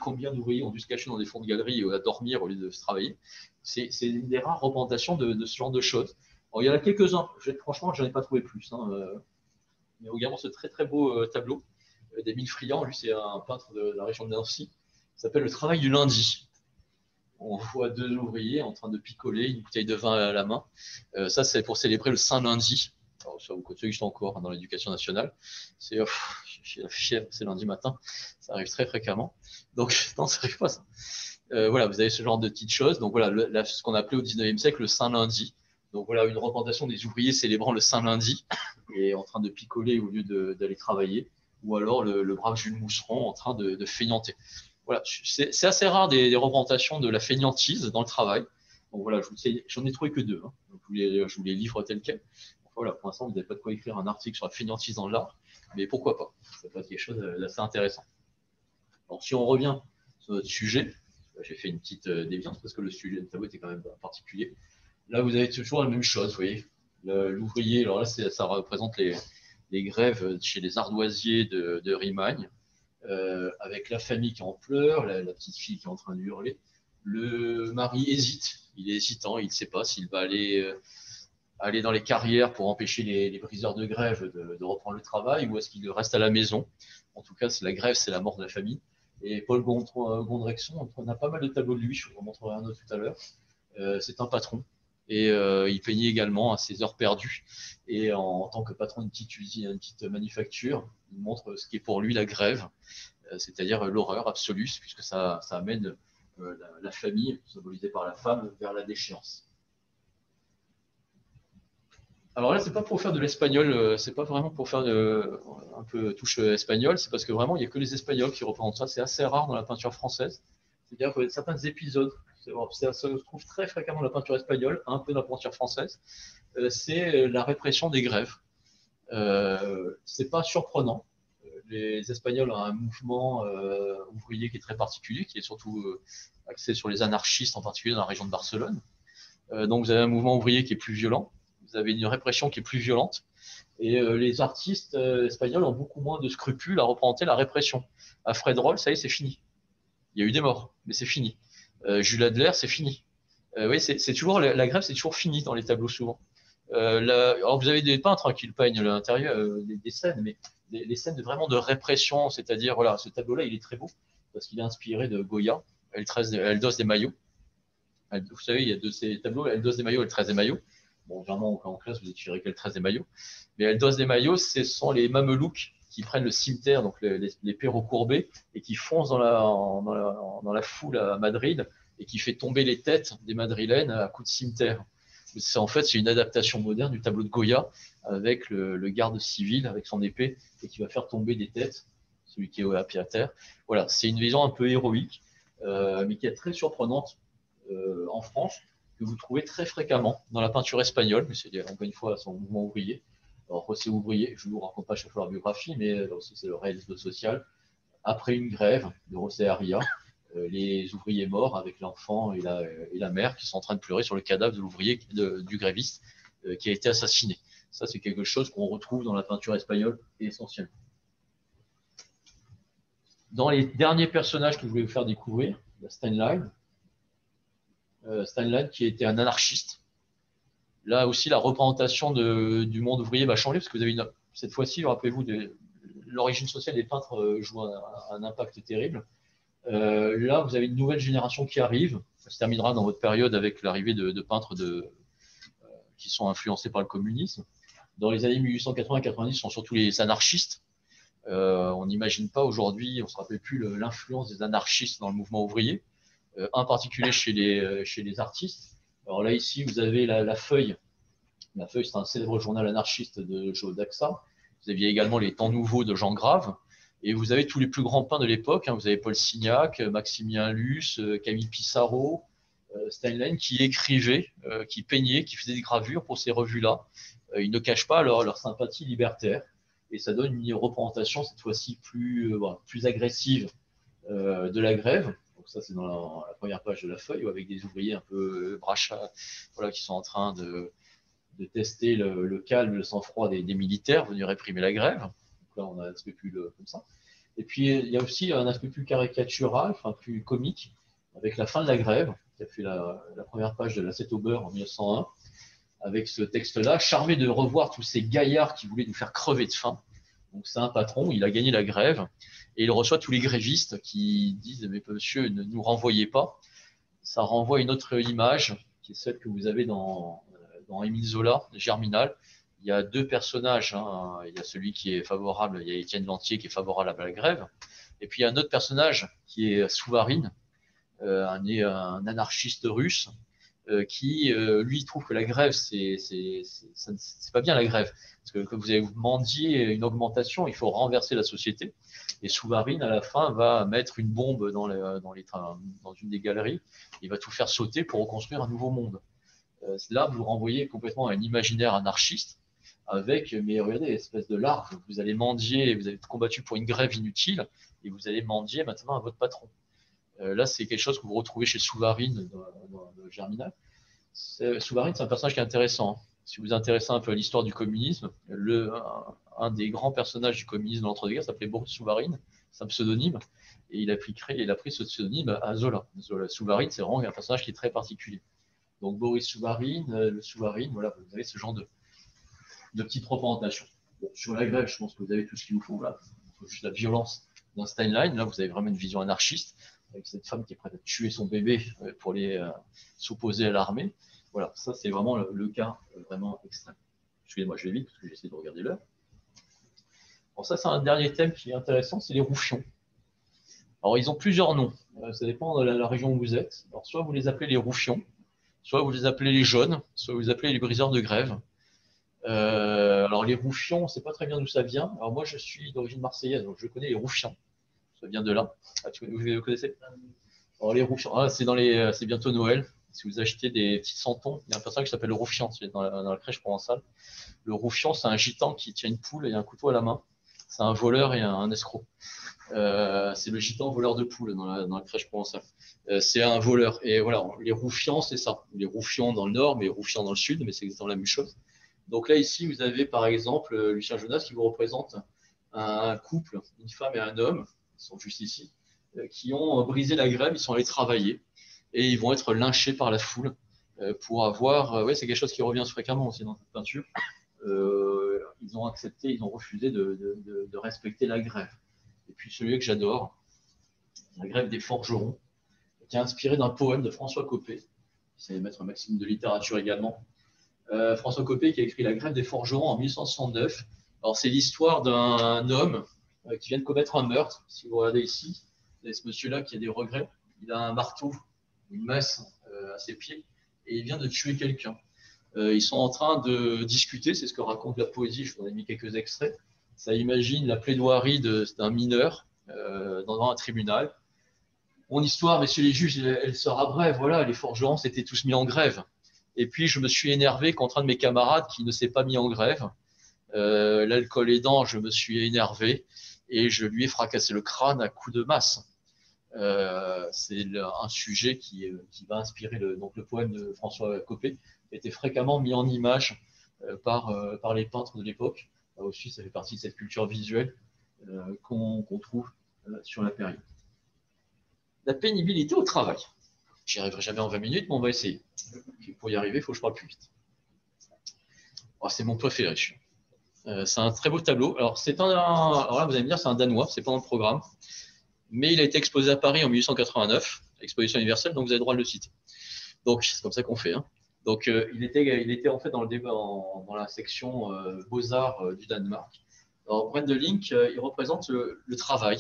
Combien d'ouvriers ont dû se cacher dans des fonds de galerie à dormir au lieu de se travailler? C'est une des rares représentations de ce genre de choses. Alors, il y en a quelques-uns. Franchement, je n'en ai pas trouvé plus. Hein. Il y a également ce très très beau tableau d'Émile Friand. Lui, c'est un peintre de la région de Nancy. Il s'appelle Le travail du lundi. On voit 2 ouvriers en train de picoler une bouteille de vin à la main. Ça, c'est pour célébrer le Saint Lundi. Alors, ça vous existe encore hein, dans l'éducation nationale. C'est la fièvre, c'est lundi matin. Ça arrive très fréquemment. Donc, non, ça n'arrive pas ça. Voilà, vous avez ce genre de petites choses. Donc voilà, ce qu'on appelait au 19e siècle le Saint Lundi. Donc voilà, une représentation des ouvriers célébrant le Saint Lundi et en train de picoler au lieu d'aller travailler. Ou alors le brave Jules Moucheron en train de feignanter. Voilà, c'est assez rare des représentations de la feignantise dans le travail. Donc voilà, j'en ai trouvé que 2. Hein. Donc, je vous les livre tels quels. Donc, voilà, pour l'instant, vous n'avez pas de quoi écrire un article sur la feignantise dans l'art, mais pourquoi pas? Ça peut être quelque chose d'assez intéressant. Alors, si on revient sur notre sujet, j'ai fait une petite déviance parce que le tableau était quand même particulier. Là, vous avez toujours la même chose, vous voyez. L'ouvrier, alors là, ça représente les grèves chez les ardoisiers de Rimagne. Avec la famille qui en pleure, la petite fille qui est en train de hurler. Le mari hésite, il est hésitant, il ne sait pas s'il va aller dans les carrières pour empêcher les briseurs de grève de reprendre le travail ou est-ce qu'il reste à la maison. En tout cas, c'est la grève, c'est la mort de la famille. Et Paul Gondrexon, on a pas mal de tableaux de lui, je vous en montrerai un autre tout à l'heure. C'est un patron. Et il peignait également à ses heures perdues. Et en tant que patron d'une petite usine, d'une petite manufacture, il montre ce qu'est pour lui la grève, c'est-à-dire l'horreur absolue, puisque ça amène la famille, symbolisée par la femme, vers la déchéance. Alors là, c'est pas pour faire de l'espagnol, c'est pas vraiment pour faire un peu touche espagnole, c'est parce que vraiment, il n'y a que les Espagnols qui représentent ça. C'est assez rare dans la peinture française. C'est-à-dire que certains épisodes, ça se trouve très fréquemment dans la peinture espagnole, un peu dans la peinture française, c'est la répression des grèves. C'est pas surprenant. Les Espagnols ont un mouvement ouvrier qui est très particulier, qui est surtout axé sur les anarchistes, en particulier dans la région de Barcelone. Donc vous avez un mouvement ouvrier qui est plus violent, vous avez une répression qui est plus violente, et les artistes espagnols ont beaucoup moins de scrupules à représenter la répression. À Fred Roll, ça y est, c'est fini. Il y a eu des morts, mais c'est fini. Jules Adler, c'est fini. Oui, c'est toujours la grève, c'est toujours fini dans les tableaux souvent. Alors vous avez des peintres qui le peignent à l'intérieur, des scènes, mais les scènes vraiment de répression, c'est-à-dire voilà, ce tableau-là, il est très beau parce qu'il est inspiré de Goya, Eldos des Maillots. Vous savez, il y a de ces tableaux, Eldos des Maillots et le 13 des Maillots. Bon, vraiment, en classe, vous étudierez que le 13 des Maillots. Mais Eldos des Maillots, ce sont les mamelouks qui prennent le cimetière, donc les perros courbés, et qui foncent dans la foule à Madrid et qui fait tomber les têtes des Madrilènes à coups de cimetière. En fait, c'est une adaptation moderne du tableau de Goya avec le garde civil avec son épée et qui va faire tomber des têtes, celui qui est à pied à terre. Voilà, c'est une vision un peu héroïque, mais qui est très surprenante en France, que vous trouvez très fréquemment dans la peinture espagnole, mais c'est encore une fois son mouvement ouvrier. Alors, José Ouvrier, je ne vous raconte pas chaque fois leur biographie, mais aussi c'est le réalisme social. Après une grève de José Aria, les ouvriers morts avec l'enfant et la mère qui sont en train de pleurer sur le cadavre de l'ouvrier du gréviste qui a été assassiné. Ça, c'est quelque chose qu'on retrouve dans la peinture espagnole essentiellement. Dans les derniers personnages que je voulais vous faire découvrir, il y a Steinlein. Steinlein qui était un anarchiste. Là aussi, la représentation du monde ouvrier va changer parce que vous avez cette fois-ci, rappelez-vous, l'origine sociale des peintres joue un impact terrible. Là, vous avez une nouvelle génération qui arrive. Ça se terminera dans votre période avec l'arrivée de peintres qui sont influencés par le communisme. Dans les années 1880-90, ce sont surtout les anarchistes. On n'imagine pas aujourd'hui, on ne se rappelle plus l'influence des anarchistes dans le mouvement ouvrier, en particulier chez les artistes. Alors là, ici, vous avez la Feuille. La Feuille, c'est un célèbre journal anarchiste de Joe Daxa. Vous aviez également les Temps nouveaux de Jean Grave. Et vous avez tous les plus grands peintres de l'époque. Vous avez Paul Signac, Maximilien Luce, Camille Pissarro, Steinlein, qui écrivaient, qui peignaient, qui faisaient des gravures pour ces revues-là. Ils ne cachent pas leur sympathie libertaire. Et ça donne une représentation, cette fois-ci, plus agressive de la grève. Donc ça, c'est dans la première page de la Feuille, avec des ouvriers un peu brachats, voilà, qui sont en train de tester le calme, le sang-froid des militaires venus réprimer la grève. Donc là, on a un aspect plus comme ça. Et puis, il y a aussi un aspect plus caricatural, enfin plus comique, avec la fin de la grève, qui a fait la première page de l'Assiette au beurre en 1901, avec ce texte-là, charmé de revoir tous ces gaillards qui voulaient nous faire crever de faim. Donc c'est un patron, il a gagné la grève, et il reçoit tous les grévistes qui disent « Mais monsieur, ne nous renvoyez pas ». Ça renvoie à une autre image, qui est celle que vous avez dans Émile Zola, Germinal. Il y a deux personnages, hein. Il y a celui qui est favorable, il y a Étienne Lantier qui est favorable à la grève, et puis il y a un autre personnage qui est Souvarine, un anarchiste russe, qui, lui, trouve que la grève, c'est pas bien la grève, parce que vous avez mendié une augmentation, il faut renverser la société. Et Souvarine, à la fin, va mettre une bombe dans une des galeries, il va tout faire sauter pour reconstruire un nouveau monde. Là, vous renvoyez complètement à un imaginaire anarchiste, avec, mais regardez, espèce de larve, vous allez mendier, vous avez combattu pour une grève inutile, et vous allez mendier maintenant à votre patron. Là, c'est quelque chose que vous retrouvez chez Souvarine dans le Germinal. Souvarine, c'est un personnage qui est intéressant. Si vous vous intéressez un peu à l'histoire du communisme, un des grands personnages du communisme de l'entre-deux-guerres s'appelait Boris Souvarine, c'est un pseudonyme, et il a pris ce pseudonyme à Zola. Souvarine, c'est vraiment un personnage qui est très particulier. Donc Boris Souvarine, le Souvarine, voilà, vous avez ce genre de petites représentations. Bon, sur la grève, je pense que vous avez tout ce qu'il vous faut là. Juste la violence d'un Steinlein. Là, vous avez vraiment une vision anarchiste, avec cette femme qui est prête à tuer son bébé pour s'opposer à l'armée. Voilà, ça c'est vraiment le cas vraiment extrême. Excusez-moi, je vais vite parce que j'essaie de regarder l'heure. Alors ça, c'est un dernier thème qui est intéressant, c'est les roufions. Alors ils ont plusieurs noms, ça dépend de la région où vous êtes. Alors soit vous les appelez les roufions, soit vous les appelez les jaunes, soit vous les appelez les briseurs de grève. Alors les roufions, on ne sait pas très bien d'où ça vient. Alors moi je suis d'origine marseillaise, donc je connais les roufions. Ça vient de là. Ah, vous connaissez? Alors les roufions, c'est bientôt Noël. Si vous achetez des petits santons, il y a un personnage qui s'appelle le roufion, c'est dans la crèche provençale. Le roufion, c'est un gitan qui tient une poule et un couteau à la main. C'est un voleur et un escroc. C'est le gitan voleur de poules dans la crèche provençale. C'est un voleur. Et voilà, les roufians, c'est ça. Les roufians dans le nord, mais les roufians dans le sud, mais c'est exactement la même chose. Donc là, ici, vous avez par exemple Lucien Jonas qui vous représente un couple, une femme et un homme, ils sont juste ici, qui ont brisé la grève, ils sont allés travailler et ils vont être lynchés par la foule pour avoir. Ouais, c'est quelque chose qui revient fréquemment aussi dans cette peinture. Ils ont accepté, ils ont refusé de respecter la grève. Et puis celui que j'adore, la grève des forgerons, qui est inspiré d'un poème de François Coppée, c'est maître maxime de littérature également. François Coppée qui a écrit La grève des forgerons en 1869. Alors c'est l'histoire d'un homme qui vient de commettre un meurtre. Si vous regardez ici, vous avez ce monsieur-là qui a des regrets. Il a un marteau, une masse à ses pieds, et il vient de tuer quelqu'un. Ils sont en train de discuter, c'est ce que raconte la poésie, je vous en ai mis quelques extraits. Ça imagine la plaidoirie d'un mineur dans un tribunal. Mon histoire, messieurs les juges, elle sera brève. Voilà, les forgerons s'étaient tous mis en grève. Et puis, je me suis énervé contre un de mes camarades qui ne s'est pas mis en grève. L'alcool aidant, je me suis énervé et je lui ai fracassé le crâne à coups de masse. C'est un sujet qui va inspirer donc le poème de François Coppée, qui a été fréquemment mis en image par les peintres de l'époque. Là aussi, ça fait partie de cette culture visuelle qu'on trouve sur la période. La pénibilité au travail. J'y arriverai jamais en 20 minutes, mais on va essayer. Pour y arriver, il faut que je parle plus vite. Oh, c'est mon préféré. C'est un très beau tableau. Alors là, vous allez me dire, c'est un Danois, c'est pas dans le programme. Mais il a été exposé à Paris en 1889, exposition universelle, donc vous avez le droit de le citer. Donc, c'est comme ça qu'on fait. Hein. Donc, il était en fait dans le débat, dans la section Beaux-Arts du Danemark. Alors, Brendelink, il représente le travail.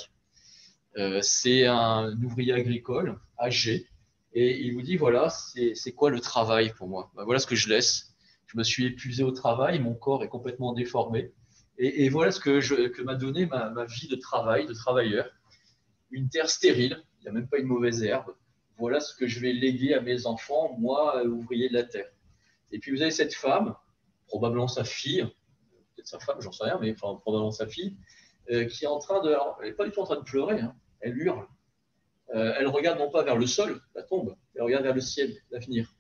C'est un ouvrier agricole âgé et il vous dit voilà, c'est quoi le travail pour moi? Voilà ce que je laisse. Je me suis épuisé au travail, mon corps est complètement déformé. Et voilà ce que m'a donné ma vie de travail, de travailleur. Une terre stérile, il n'y a même pas une mauvaise herbe. Voilà ce que je vais léguer à mes enfants, moi, ouvrier de la terre. Et puis vous avez cette femme, probablement sa fille, peut-être sa femme, j'en sais rien, mais enfin, probablement sa fille, qui est en train de. Alors, elle n'est pas du tout en train de pleurer, hein, elle hurle. Elle regarde non pas vers le sol, la tombe, elle regarde vers le ciel, l'avenir.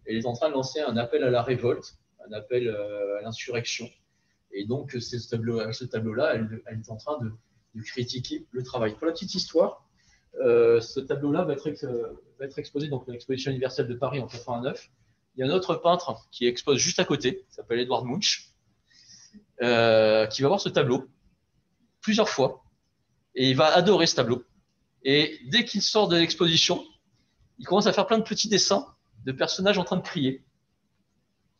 Elle est en train de lancer un appel à la révolte, un appel à l'insurrection. Et donc, ce tableau-là, elle est en train de critiquer le travail. Pour la petite histoire, ce tableau-là va être exposé dans l'exposition universelle de Paris en 89. Il y a un autre peintre qui expose juste à côté, qui s'appelle Edward Munch, qui va voir ce tableau plusieurs fois, et il va adorer ce tableau. Et dès qu'il sort de l'exposition, il commence à faire plein de petits dessins de personnages en train de crier.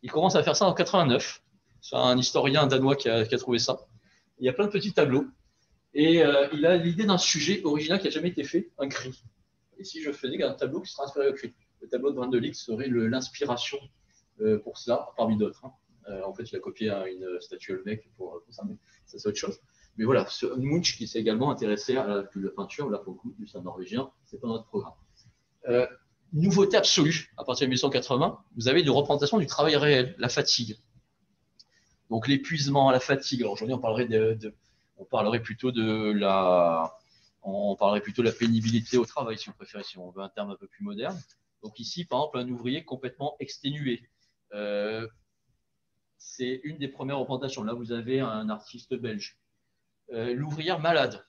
Il commence à faire ça en 89. C'est un historien danois qui a trouvé ça. Il y a plein de petits tableaux. Et il a l'idée d'un sujet original qui n'a jamais été fait, un cri. Et si je faisais un tableau qui serait inspiré au cri, le tableau de Brendelink serait l'inspiration pour cela, parmi d'autres. Hein. En fait, il a copié une statue Olmec pour ça, mais ça c'est autre chose. Mais voilà, Munch qui s'est également intéressé à la peinture, là pour le coup, c'est un norvégien, c'est pas notre programme. Nouveauté absolue, à partir de 1880, vous avez une représentation du travail réel, la fatigue. Donc l'épuisement, la fatigue. Alors aujourd'hui, on parlerait plutôt de la pénibilité au travail, si on préfère, si on veut un terme un peu plus moderne. Donc ici, par exemple, un ouvrier complètement exténué. C'est une des premières représentations. Là, vous avez un artiste belge. L'ouvrière malade,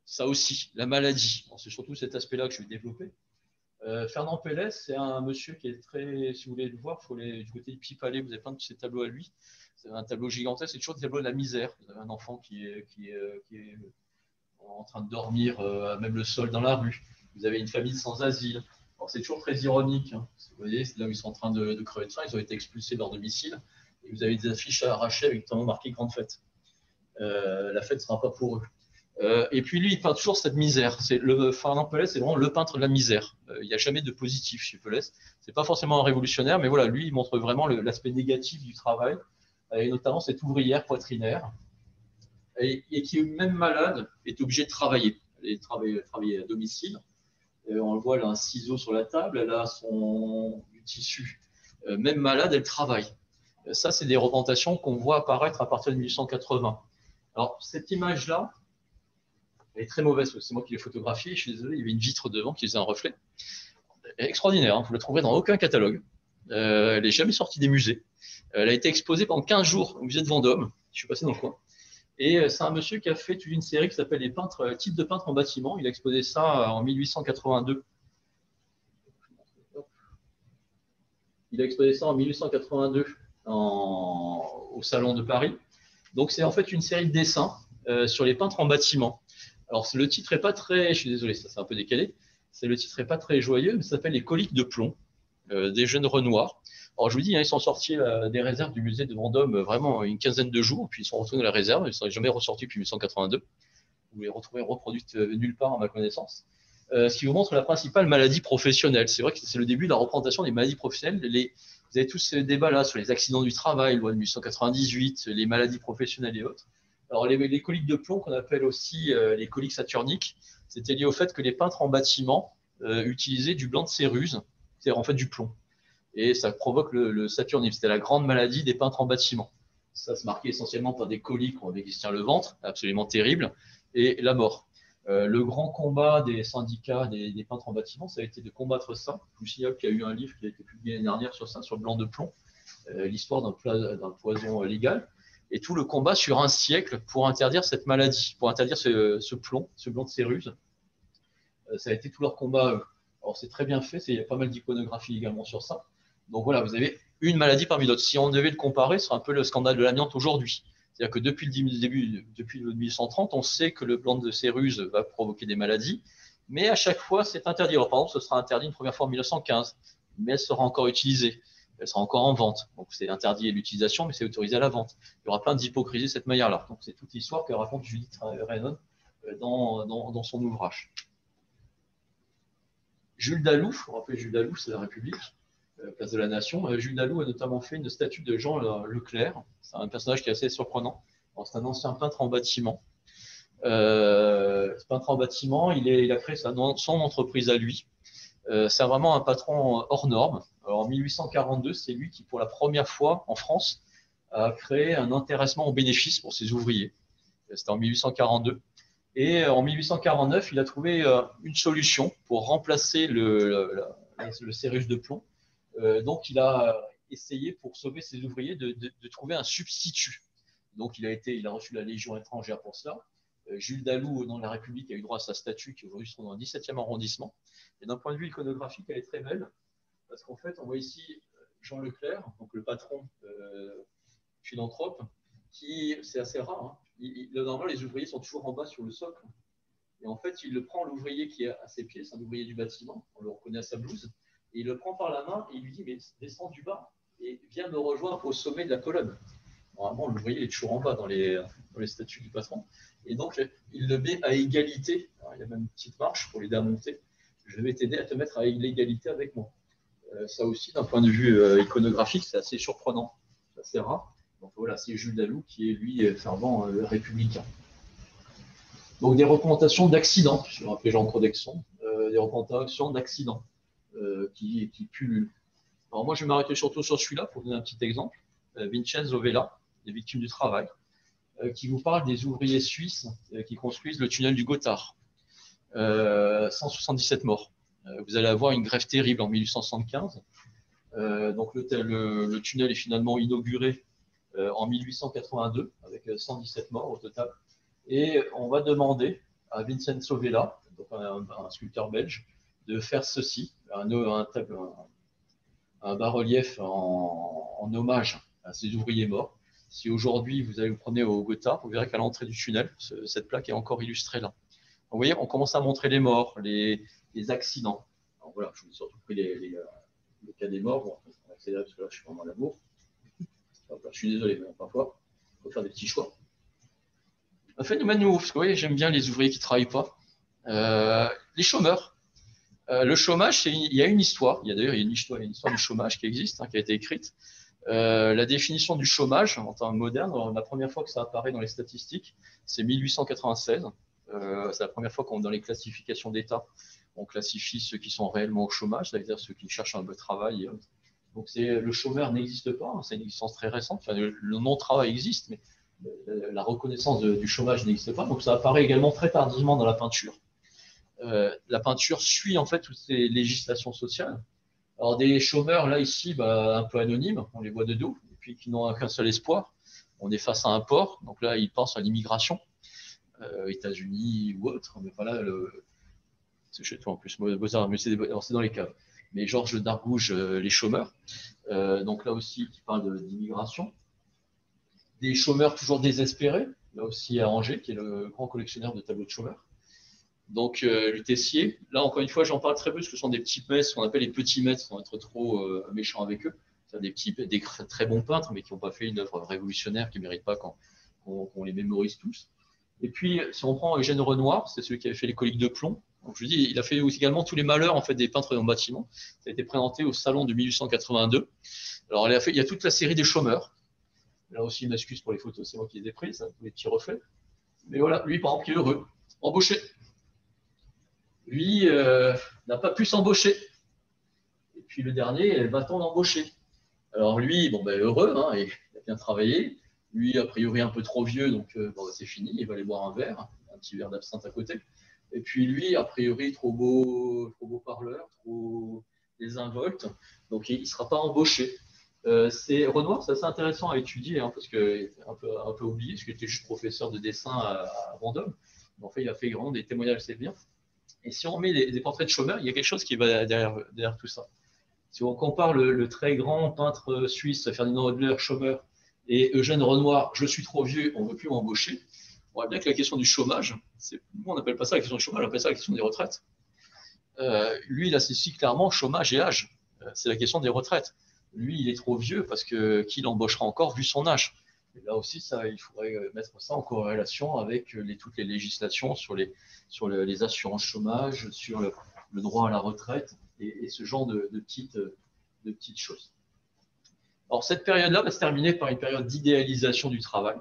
ça aussi, la maladie. C'est surtout cet aspect-là que je vais développer. Fernand Pélez, c'est un monsieur qui est très, si vous voulez le voir, il faut aller du côté du Petit Palais, vous avez plein de ces tableaux à lui. C'est un tableau gigantesque, c'est toujours des tableaux de la misère. Vous avez un enfant qui est en train de dormir, même le sol dans la rue. Vous avez une famille sans asile. Alors, c'est toujours très ironique. Hein. Vous voyez, c'est là où ils sont en train de crever de faim. Ils ont été expulsés de leur domicile. Et vous avez des affiches à arracher avec notamment marqué Grande Fête. La fête ne sera pas pour eux. Et puis lui, il peint toujours cette misère. Fernand Pelès, c'est vraiment le peintre de la misère. Il n'y a jamais de positif chez Pelès. C'est pas forcément un révolutionnaire, mais voilà, lui, il montre vraiment l'aspect négatif du travail, et notamment cette ouvrière poitrinaire, et qui, même malade, est obligée de travailler. Elle est travailler à domicile. On le voit, elle a un ciseau sur la table, elle a du tissu. Même malade, elle travaille. Ça, c'est des représentations qu'on voit apparaître à partir de 1880. Alors, cette image-là, elle est très mauvaise, c'est moi qui l'ai photographiée, je suis désolé, il y avait une vitre devant qui faisait un reflet. Elle est extraordinaire, hein, vous ne la trouverez dans aucun catalogue. Elle n'est jamais sortie des musées. Elle a été exposée pendant 15 jours au musée de Vendôme, je suis passé dans le coin. Et c'est un monsieur qui a fait toute une série qui s'appelle les types de peintres en bâtiment. Il a exposé ça en 1882. Il a exposé ça en 1882 au Salon de Paris. Donc c'est en fait une série de dessins sur les peintres en bâtiment. Alors le titre n'est pas très, je suis désolé, ça c'est un peu décalé. Le titre n'est pas très joyeux, mais ça s'appelle Les Coliques de plomb des jeunes Renoirs. Alors je vous dis, hein, ils sont sortis des réserves du musée de Vendôme vraiment une quinzaine de jours, puis ils sont retournés à la réserve, ils ne sont jamais ressortis depuis 1882. Vous les retrouvez reproduites nulle part à ma connaissance. Ce qui vous montre la principale maladie professionnelle. C'est vrai que c'est le début de la représentation des maladies professionnelles. Vous avez tous ces débats-là sur les accidents du travail, loi de 1898, les maladies professionnelles et autres. Alors, les coliques de plomb, qu'on appelle aussi les coliques saturniques, c'était lié au fait que les peintres en bâtiment utilisaient du blanc de céruse, c'est-à-dire en fait du plomb. Et ça provoque le saturnisme. C'était la grande maladie des peintres en bâtiment. Ça se marquait essentiellement par des coliques qui se tient le ventre, absolument terrible, et la mort. Le grand combat des syndicats des peintres en bâtiment, ça a été de combattre ça. Je vous signale qu'il y a eu un livre qui a été publié l'année dernière sur ça, sur le blanc de plomb, l'histoire d'un poison légal. Et tout le combat sur un siècle pour interdire cette maladie, pour interdire ce plomb, ce blanc de céruse. Ça a été tout leur combat. Alors c'est très bien fait, il y a pas mal d'iconographie également sur ça. Donc voilà, vous avez une maladie parmi d'autres. Si on devait le comparer, ce serait un peu le scandale de l'amiante aujourd'hui. C'est-à-dire que depuis le début, depuis 1830, on sait que le blanc de céruse va provoquer des maladies, mais à chaque fois, c'est interdit. Alors, par exemple, ce sera interdit une première fois en 1915, mais elle sera encore utilisée. Elle sera encore en vente. Donc, c'est interdit l'utilisation, mais c'est autorisé à la vente. Il y aura plein d'hypocrisie de cette manière-là. Donc, c'est toute l'histoire que raconte Judith Reynon dans son ouvrage. Jules Dalou, vous vous rappelez Jules Dalou, c'est la République, place de la Nation. Jules Dalou a notamment fait une statue de Jean Leclerc. C'est un personnage qui est assez surprenant. C'est un ancien peintre en bâtiment. Ce peintre en bâtiment, il a créé son entreprise à lui. C'est vraiment un patron hors norme. Alors, en 1842, c'est lui qui, pour la première fois en France, a créé un intéressement au bénéfice pour ses ouvriers. C'était en 1842. Et en 1849, il a trouvé une solution pour remplacer le cérus de plomb. Donc, il a essayé, pour sauver ses ouvriers, de trouver un substitut. Donc, il a reçu la Légion étrangère pour cela. Jules Dalou, dans la République, a eu droit à sa statue qui aujourd'hui se trouve dans le 17e arrondissement. Et d'un point de vue iconographique, elle est très belle, parce qu'en fait, on voit ici Jean Leclerc, donc le patron philanthrope, qui, c'est assez rare, hein, normalement, les ouvriers sont toujours en bas sur le socle. Et en fait, il le prend, l'ouvrier qui est à ses pieds, c'est un ouvrier du bâtiment, on le reconnaît à sa blouse, et il le prend par la main et il lui dit, mais descends du bas et viens me rejoindre au sommet de la colonne. Normalement, l'ouvrier est toujours en bas dans les statuts du patron. Et donc, il le met à égalité. Alors, il y a même une petite marche pour l'aider à monter. Je vais t'aider à te mettre à l'égalité avec moi. Ça aussi, d'un point de vue iconographique, c'est assez surprenant. C'est assez rare. Donc voilà, c'est Jules Dalou qui est, lui, fervent républicain. Donc des représentations d'accidents, je vais rappeler Jean Crodexon, des représentations d'accidents qui pullulent. Alors moi, je vais m'arrêter surtout sur celui-là pour vous donner un petit exemple. Vincenzo Vella, des victimes du travail, qui vous parle des ouvriers suisses qui construisent le tunnel du Gothard. 177 morts. Vous allez avoir une grève terrible en 1875. Donc le tunnel est finalement inauguré en 1882 avec 117 morts au total. Et on va demander à Vincenzo Vella, donc un sculpteur belge, de faire ceci, un bas-relief en hommage à ces ouvriers morts. Si aujourd'hui vous allez vous promener au Gothard, vous verrez qu'à l'entrée du tunnel, cette plaque est encore illustrée là. Vous voyez, on commence à montrer les morts, les accidents. Alors voilà, je vous ai surtout pris le cas des morts. Bon, on va accélérer parce que là, je suis vraiment à la bourre. Je suis désolé, mais parfois, il faut faire des petits choix. Un phénomène nouveau, parce que oui, j'aime bien les ouvriers qui ne travaillent pas. Les chômeurs. Le chômage, il y a une histoire. D'ailleurs, il y a une histoire du chômage qui existe, qui a été écrite. La définition du chômage en temps moderne, la première fois que ça apparaît dans les statistiques, c'est 1896. C'est la première fois qu'on, dans les classifications d'État, on classifie ceux qui sont réellement au chômage, c'est-à-dire ceux qui cherchent un peu de travail. Donc le chômeur n'existe pas, c'est une existence très récente. Enfin, le non-travail existe, mais la reconnaissance du chômage n'existe pas. Donc ça apparaît également très tardivement dans la peinture. La peinture suit en fait toutes ces législations sociales. Alors des chômeurs, là ici, un peu anonymes, on les voit de dos, et puis qui n'ont qu'un seul espoir. On est face à un port, donc là ils pensent à l'immigration, États-Unis ou autre. Mais voilà, c'est chez toi en plus, mais c'est dans les caves. Mais Georges Dargouge, les chômeurs. Donc là aussi, qui parle d'immigration. Des chômeurs toujours désespérés, là aussi à Angers, qui est le grand collectionneur de tableaux de chômeurs. Donc, le Tessier, là encore une fois, j'en parle très peu, parce que ce sont des petits maîtres, ce qu'on appelle les petits maîtres, sans être trop méchant avec eux. C'est des très bons peintres, mais qui n'ont pas fait une œuvre révolutionnaire, qui ne méritent pas qu'on les mémorise tous. Et puis, si on prend Eugène Renoir, c'est celui qui avait fait les Coliques de plomb. Donc, je dis, il a fait également tous les malheurs en fait, des peintres en bâtiment. Ça a été présenté au salon de 1882. Alors, il y a toute la série des chômeurs. Là aussi, une excuse pour les photos, c'est moi qui les ai prises, tous les petits reflets. Mais voilà, lui, par exemple, qui est heureux, embauché. Lui n'a pas pu s'embaucher. Et puis le dernier, va-t-on l'embaucher? Alors lui, heureux, il a bien travaillé. Lui, a priori, un peu trop vieux, donc c'est fini, il va aller boire un petit verre d'absinthe à côté. Et puis lui, a priori, trop beau parleur, trop désinvolte, donc il ne sera pas embauché. Renoir, c'est assez intéressant à étudier, parce que un peu oublié, parce qu'il était juste professeur de dessin à Vendôme. En fait, il a fait vraiment des témoignages assez bien. Et si on met des portraits de chômeurs, il y a quelque chose qui va derrière tout ça. Si on compare le très grand peintre suisse Ferdinand Hodler, chômeur, et Eugène Renoir, je suis trop vieux, on ne veut plus m'embaucher, on voit bien que la question du chômage, nous on n'appelle pas ça la question du chômage, on appelle ça la question des retraites. Lui, il associe clairement chômage et âge. C'est la question des retraites. Lui, il est trop vieux parce que qui l'embauchera encore vu son âge? Et là aussi, il faudrait mettre ça en corrélation avec toutes les législations sur les assurances chômage, sur le droit à la retraite et ce genre de petites choses. Alors, cette période-là va se terminer par une période d'idéalisation du travail.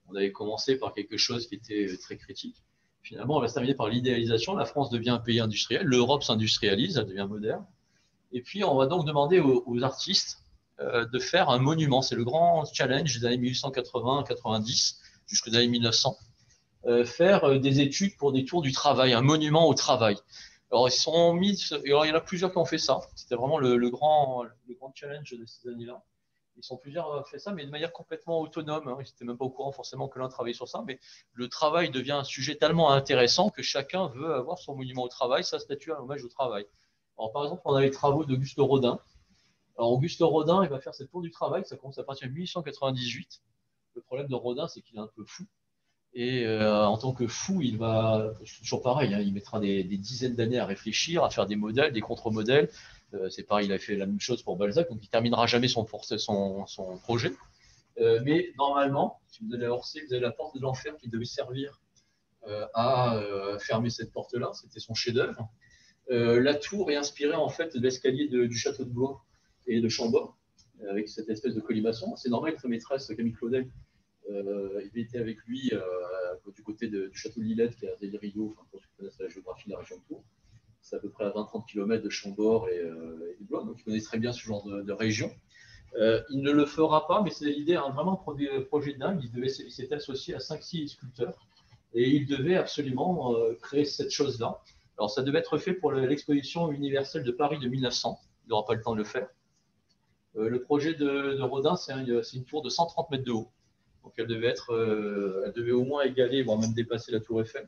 On avait commencé par quelque chose qui était très critique. Finalement, on va se terminer par l'idéalisation. La France devient un pays industriel, l'Europe s'industrialise, elle devient moderne. Et puis, on va donc demander aux artistes de faire un monument. C'est le grand challenge des années 1880-90 jusqu'aux années 1900. Faire des études pour des tours du travail, un monument au travail. Alors, il y en a plusieurs qui ont fait ça. C'était vraiment le grand challenge de ces années-là. Ils sont plusieurs à fait ça, mais de manière complètement autonome. Ils n'étaient même pas au courant forcément que l'un travaillait sur ça, mais le travail devient un sujet tellement intéressant que chacun veut avoir son monument au travail, sa statue à hommage au travail. Alors, par exemple, on a les travaux d'Auguste Rodin. Alors, Auguste Rodin, il va faire cette tour du travail, ça commence à partir de 1898. Le problème de Rodin, c'est qu'il est un peu fou. Et en tant que fou, il va, toujours pareil, il mettra des dizaines d'années à réfléchir, à faire des modèles, des contre-modèles. C'est pareil, il a fait la même chose pour Balzac, donc il ne terminera jamais son projet. Mais normalement, si vous allez à Orsay, vous avez la porte de l'enfer qui devait servir à fermer cette porte-là. C'était son chef-d'œuvre. La tour est inspirée en fait de l'escalier du château de Blois et de Chambord, avec cette espèce de colimaçon. C'est normal que sa maîtresse, Camille Claudel, il était avec lui du côté du château de Lillette, qui est à Rio, pour ceux qui connaissent la géographie de la région de Tours. C'est à peu près à 20-30 km de Chambord et de Blois, donc il connaît très bien ce genre de région. Il ne le fera pas, mais c'est l'idée, vraiment projet de dingue. Il s'était associé à 5-6 sculpteurs et il devait absolument créer cette chose-là. Alors, ça devait être fait pour l'exposition universelle de Paris de 1900. Il n'aura pas le temps de le faire. Le projet de Rodin, c'est une tour de 130 mètres de haut. Donc, elle devait au moins égaler, voire même dépasser la tour Eiffel.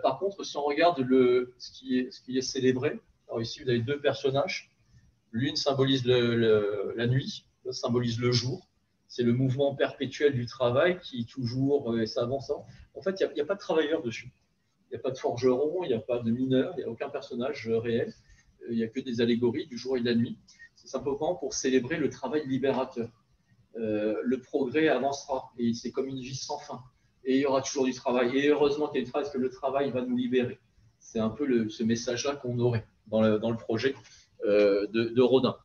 Par contre, si on regarde ce qui est célébré, alors ici, vous avez deux personnages. L'une symbolise la nuit, l'autre symbolise le jour. C'est le mouvement perpétuel du travail qui toujours s'avance. En fait, il n'y a pas de travailleurs dessus. Il n'y a pas de forgeron, il n'y a pas de mineur, il n'y a aucun personnage réel. il n'y a que des allégories du jour et de la nuit. C'est simplement pour célébrer le travail libérateur. Le progrès avancera et c'est comme une vie sans fin. Et il y aura toujours du travail. Et heureusement qu'il y a du travail, parce que le travail va nous libérer. C'est un peu ce message-là qu'on aurait dans le projet de Rodin.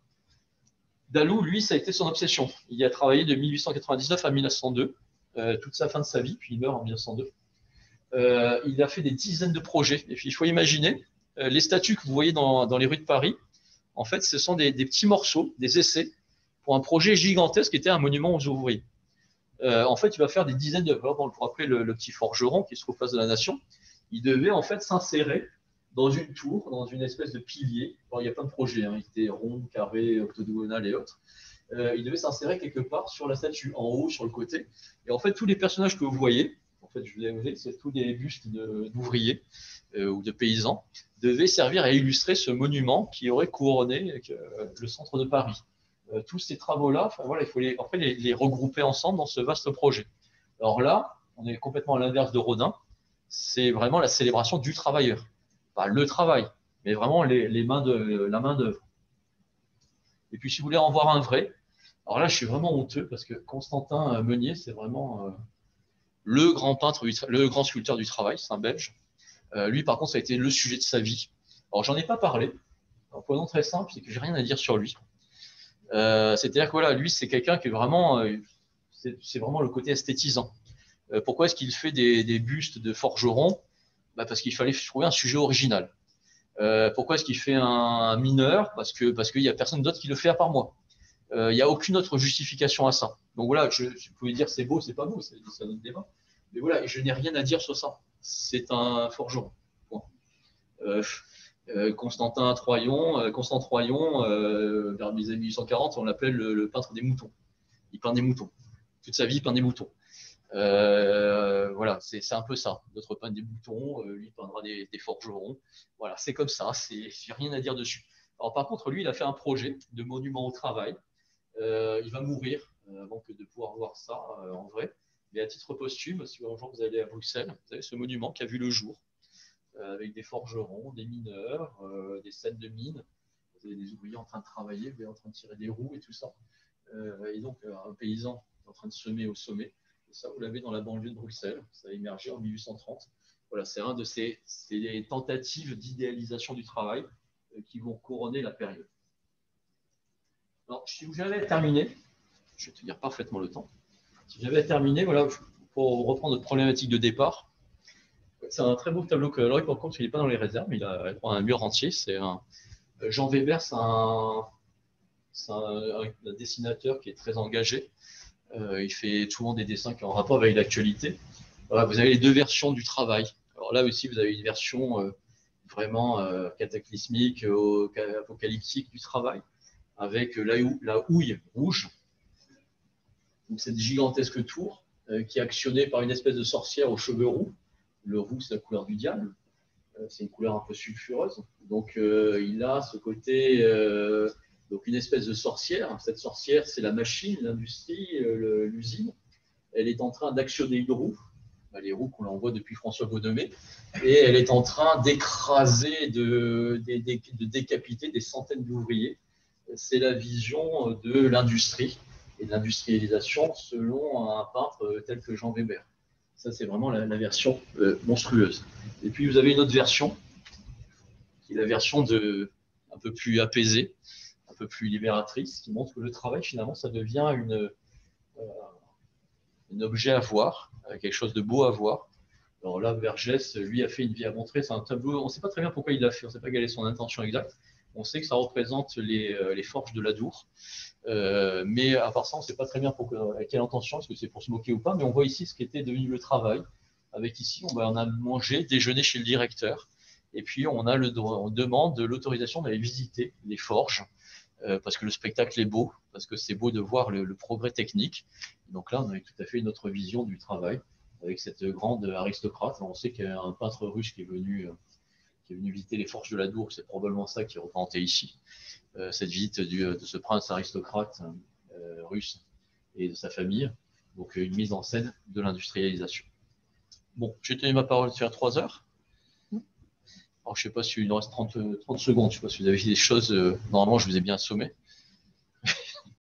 Dalou, lui, ça a été son obsession. Il y a travaillé de 1899 à 1902, toute sa fin de sa vie, puis il meurt en 1902. Il a fait des dizaines de projets. Et puis, il faut imaginer, les statues que vous voyez dans les rues de Paris, en fait, ce sont des petits morceaux, des essais, pour un projet gigantesque qui était un monument aux ouvriers. En fait, il va faire des dizaines de... Pour rappeler le petit forgeron qui se trouve face de la Nation, il devait en fait s'insérer dans une tour, dans une espèce de pilier. Alors, il y a plein de projets, hein. Il était rond, carré, octogonal et autres. Il devait s'insérer quelque part sur la statue, en haut, sur le côté. Et en fait, tous les personnages que vous voyez, en fait, je vous l'ai dit, c'est tous des bustes d'ouvriers ou de paysans, devaient servir à illustrer ce monument qui aurait couronné le centre de Paris. Tous ces travaux-là, voilà, il faut les regrouper ensemble dans ce vaste projet. Alors là, on est complètement à l'inverse de Rodin. C'est vraiment la célébration du travailleur. Pas le travail, mais vraiment la main d'œuvre. Et puis, si vous voulez en voir un vrai, alors là, je suis vraiment honteux parce que Constantin Meunier, c'est vraiment le grand peintre, le grand sculpteur du travail, c'est un Belge. Lui, par contre, ça a été le sujet de sa vie. Alors, j'en ai pas parlé. Pour une raison très simple, c'est que j'ai rien à dire sur lui. C'est-à-dire que voilà, lui, c'est quelqu'un qui est vraiment, c'est vraiment le côté esthétisant. Pourquoi est-ce qu'il fait des bustes de forgerons? Parce qu'il fallait trouver un sujet original. Pourquoi est-ce qu'il fait un mineur? Parce qu'il n'y a personne d'autre qui le fait à part moi. Il n'y a aucune autre justification à ça. Donc voilà, je pouvais dire c'est beau, c'est pas beau, c'est un autre débat. Mais voilà, je n'ai rien à dire sur ça. C'est un forgeron. Bon. Constantin Troyon, Constant Troyon, vers les années 1840, on l'appelle le peintre des moutons. Il peint des moutons. Toute sa vie, il peint des moutons. Voilà, c'est un peu ça. D'autres peignent des moutons, lui peindra des forgerons. Voilà, c'est comme ça. J'ai rien à dire dessus. Alors par contre, lui, il a fait un projet de monument au travail. Il va mourir avant de pouvoir voir ça en vrai. Mais à titre posthume, si un jour vous allez à Bruxelles, vous avez ce monument qui a vu le jour, avec des forgerons, des mineurs, des scènes de mines. Vous avez des ouvriers en train de travailler, en train de tirer des roues et tout ça. Et donc, un paysan en train de semer au sommet. Et ça, vous l'avez dans la banlieue de Bruxelles. Ça a émergé en 1830. Voilà, c'est un de ces tentatives d'idéalisation du travail qui vont couronner la période. Alors, si j'avais terminé, je vais te dire parfaitement le temps. Si j'avais terminé, voilà, pour reprendre notre problématique de départ, c'est un très beau tableau coloré. Par contre, il n'est pas dans les réserves, mais il a un mur entier. C'est Jean Weber, c'est un dessinateur qui est très engagé. Il fait souvent des dessins qui ont un rapport avec l'actualité. Voilà, vous avez les deux versions du travail. Alors là aussi, vous avez une version vraiment cataclysmique, apocalyptique du travail, avec la houille rouge. Donc, cette gigantesque tour qui est actionnée par une espèce de sorcière aux cheveux roux. Le roux, c'est la couleur du diable. C'est une couleur un peu sulfureuse. Donc, il a ce côté, donc une espèce de sorcière. Cette sorcière, c'est la machine, l'industrie, l'usine. Elle est en train d'actionner une roue, les roues qu'on envoie depuis François Baudemet, et elle est en train d'écraser, de décapiter des centaines d'ouvriers. C'est la vision de l'industrie et de l'industrialisation selon un peintre tel que Jean Weber. Ça, c'est vraiment la version monstrueuse. Et puis, vous avez une autre version, qui est la version un peu plus apaisée, un peu plus libératrice, qui montre que le travail, finalement, ça devient un objet à voir, quelque chose de beau à voir. Alors là, Vergès, lui, a fait une vie à montrer. C'est un tableau, on ne sait pas très bien pourquoi il l'a fait, on ne sait pas quelle est son intention exacte. On sait que ça représente les forges de l'Adour. Mais à part ça, on ne sait pas très bien à quelle intention, est-ce que c'est pour se moquer ou pas, mais on voit ici ce qui était devenu le travail. Avec ici, on a mangé, déjeuné chez le directeur, et puis on demande l'autorisation d'aller visiter les forges, parce que le spectacle est beau, parce que c'est beau de voir le progrès technique. Donc là, on a tout à fait une autre vision du travail, avec cette grande aristocrate. On sait qu'il y a un peintre russe qui est venu visiter les forges de l'Adour, c'est probablement ça qui est représenté ici. Cette visite de ce prince aristocrate russe et de sa famille. Donc une mise en scène de l'industrialisation. Bon, j'ai tenu ma parole sur 3 heures. Alors, je sais pas si il nous reste 30 secondes. Je sais pas si vous avez des choses. Normalement, je vous ai bien assommé.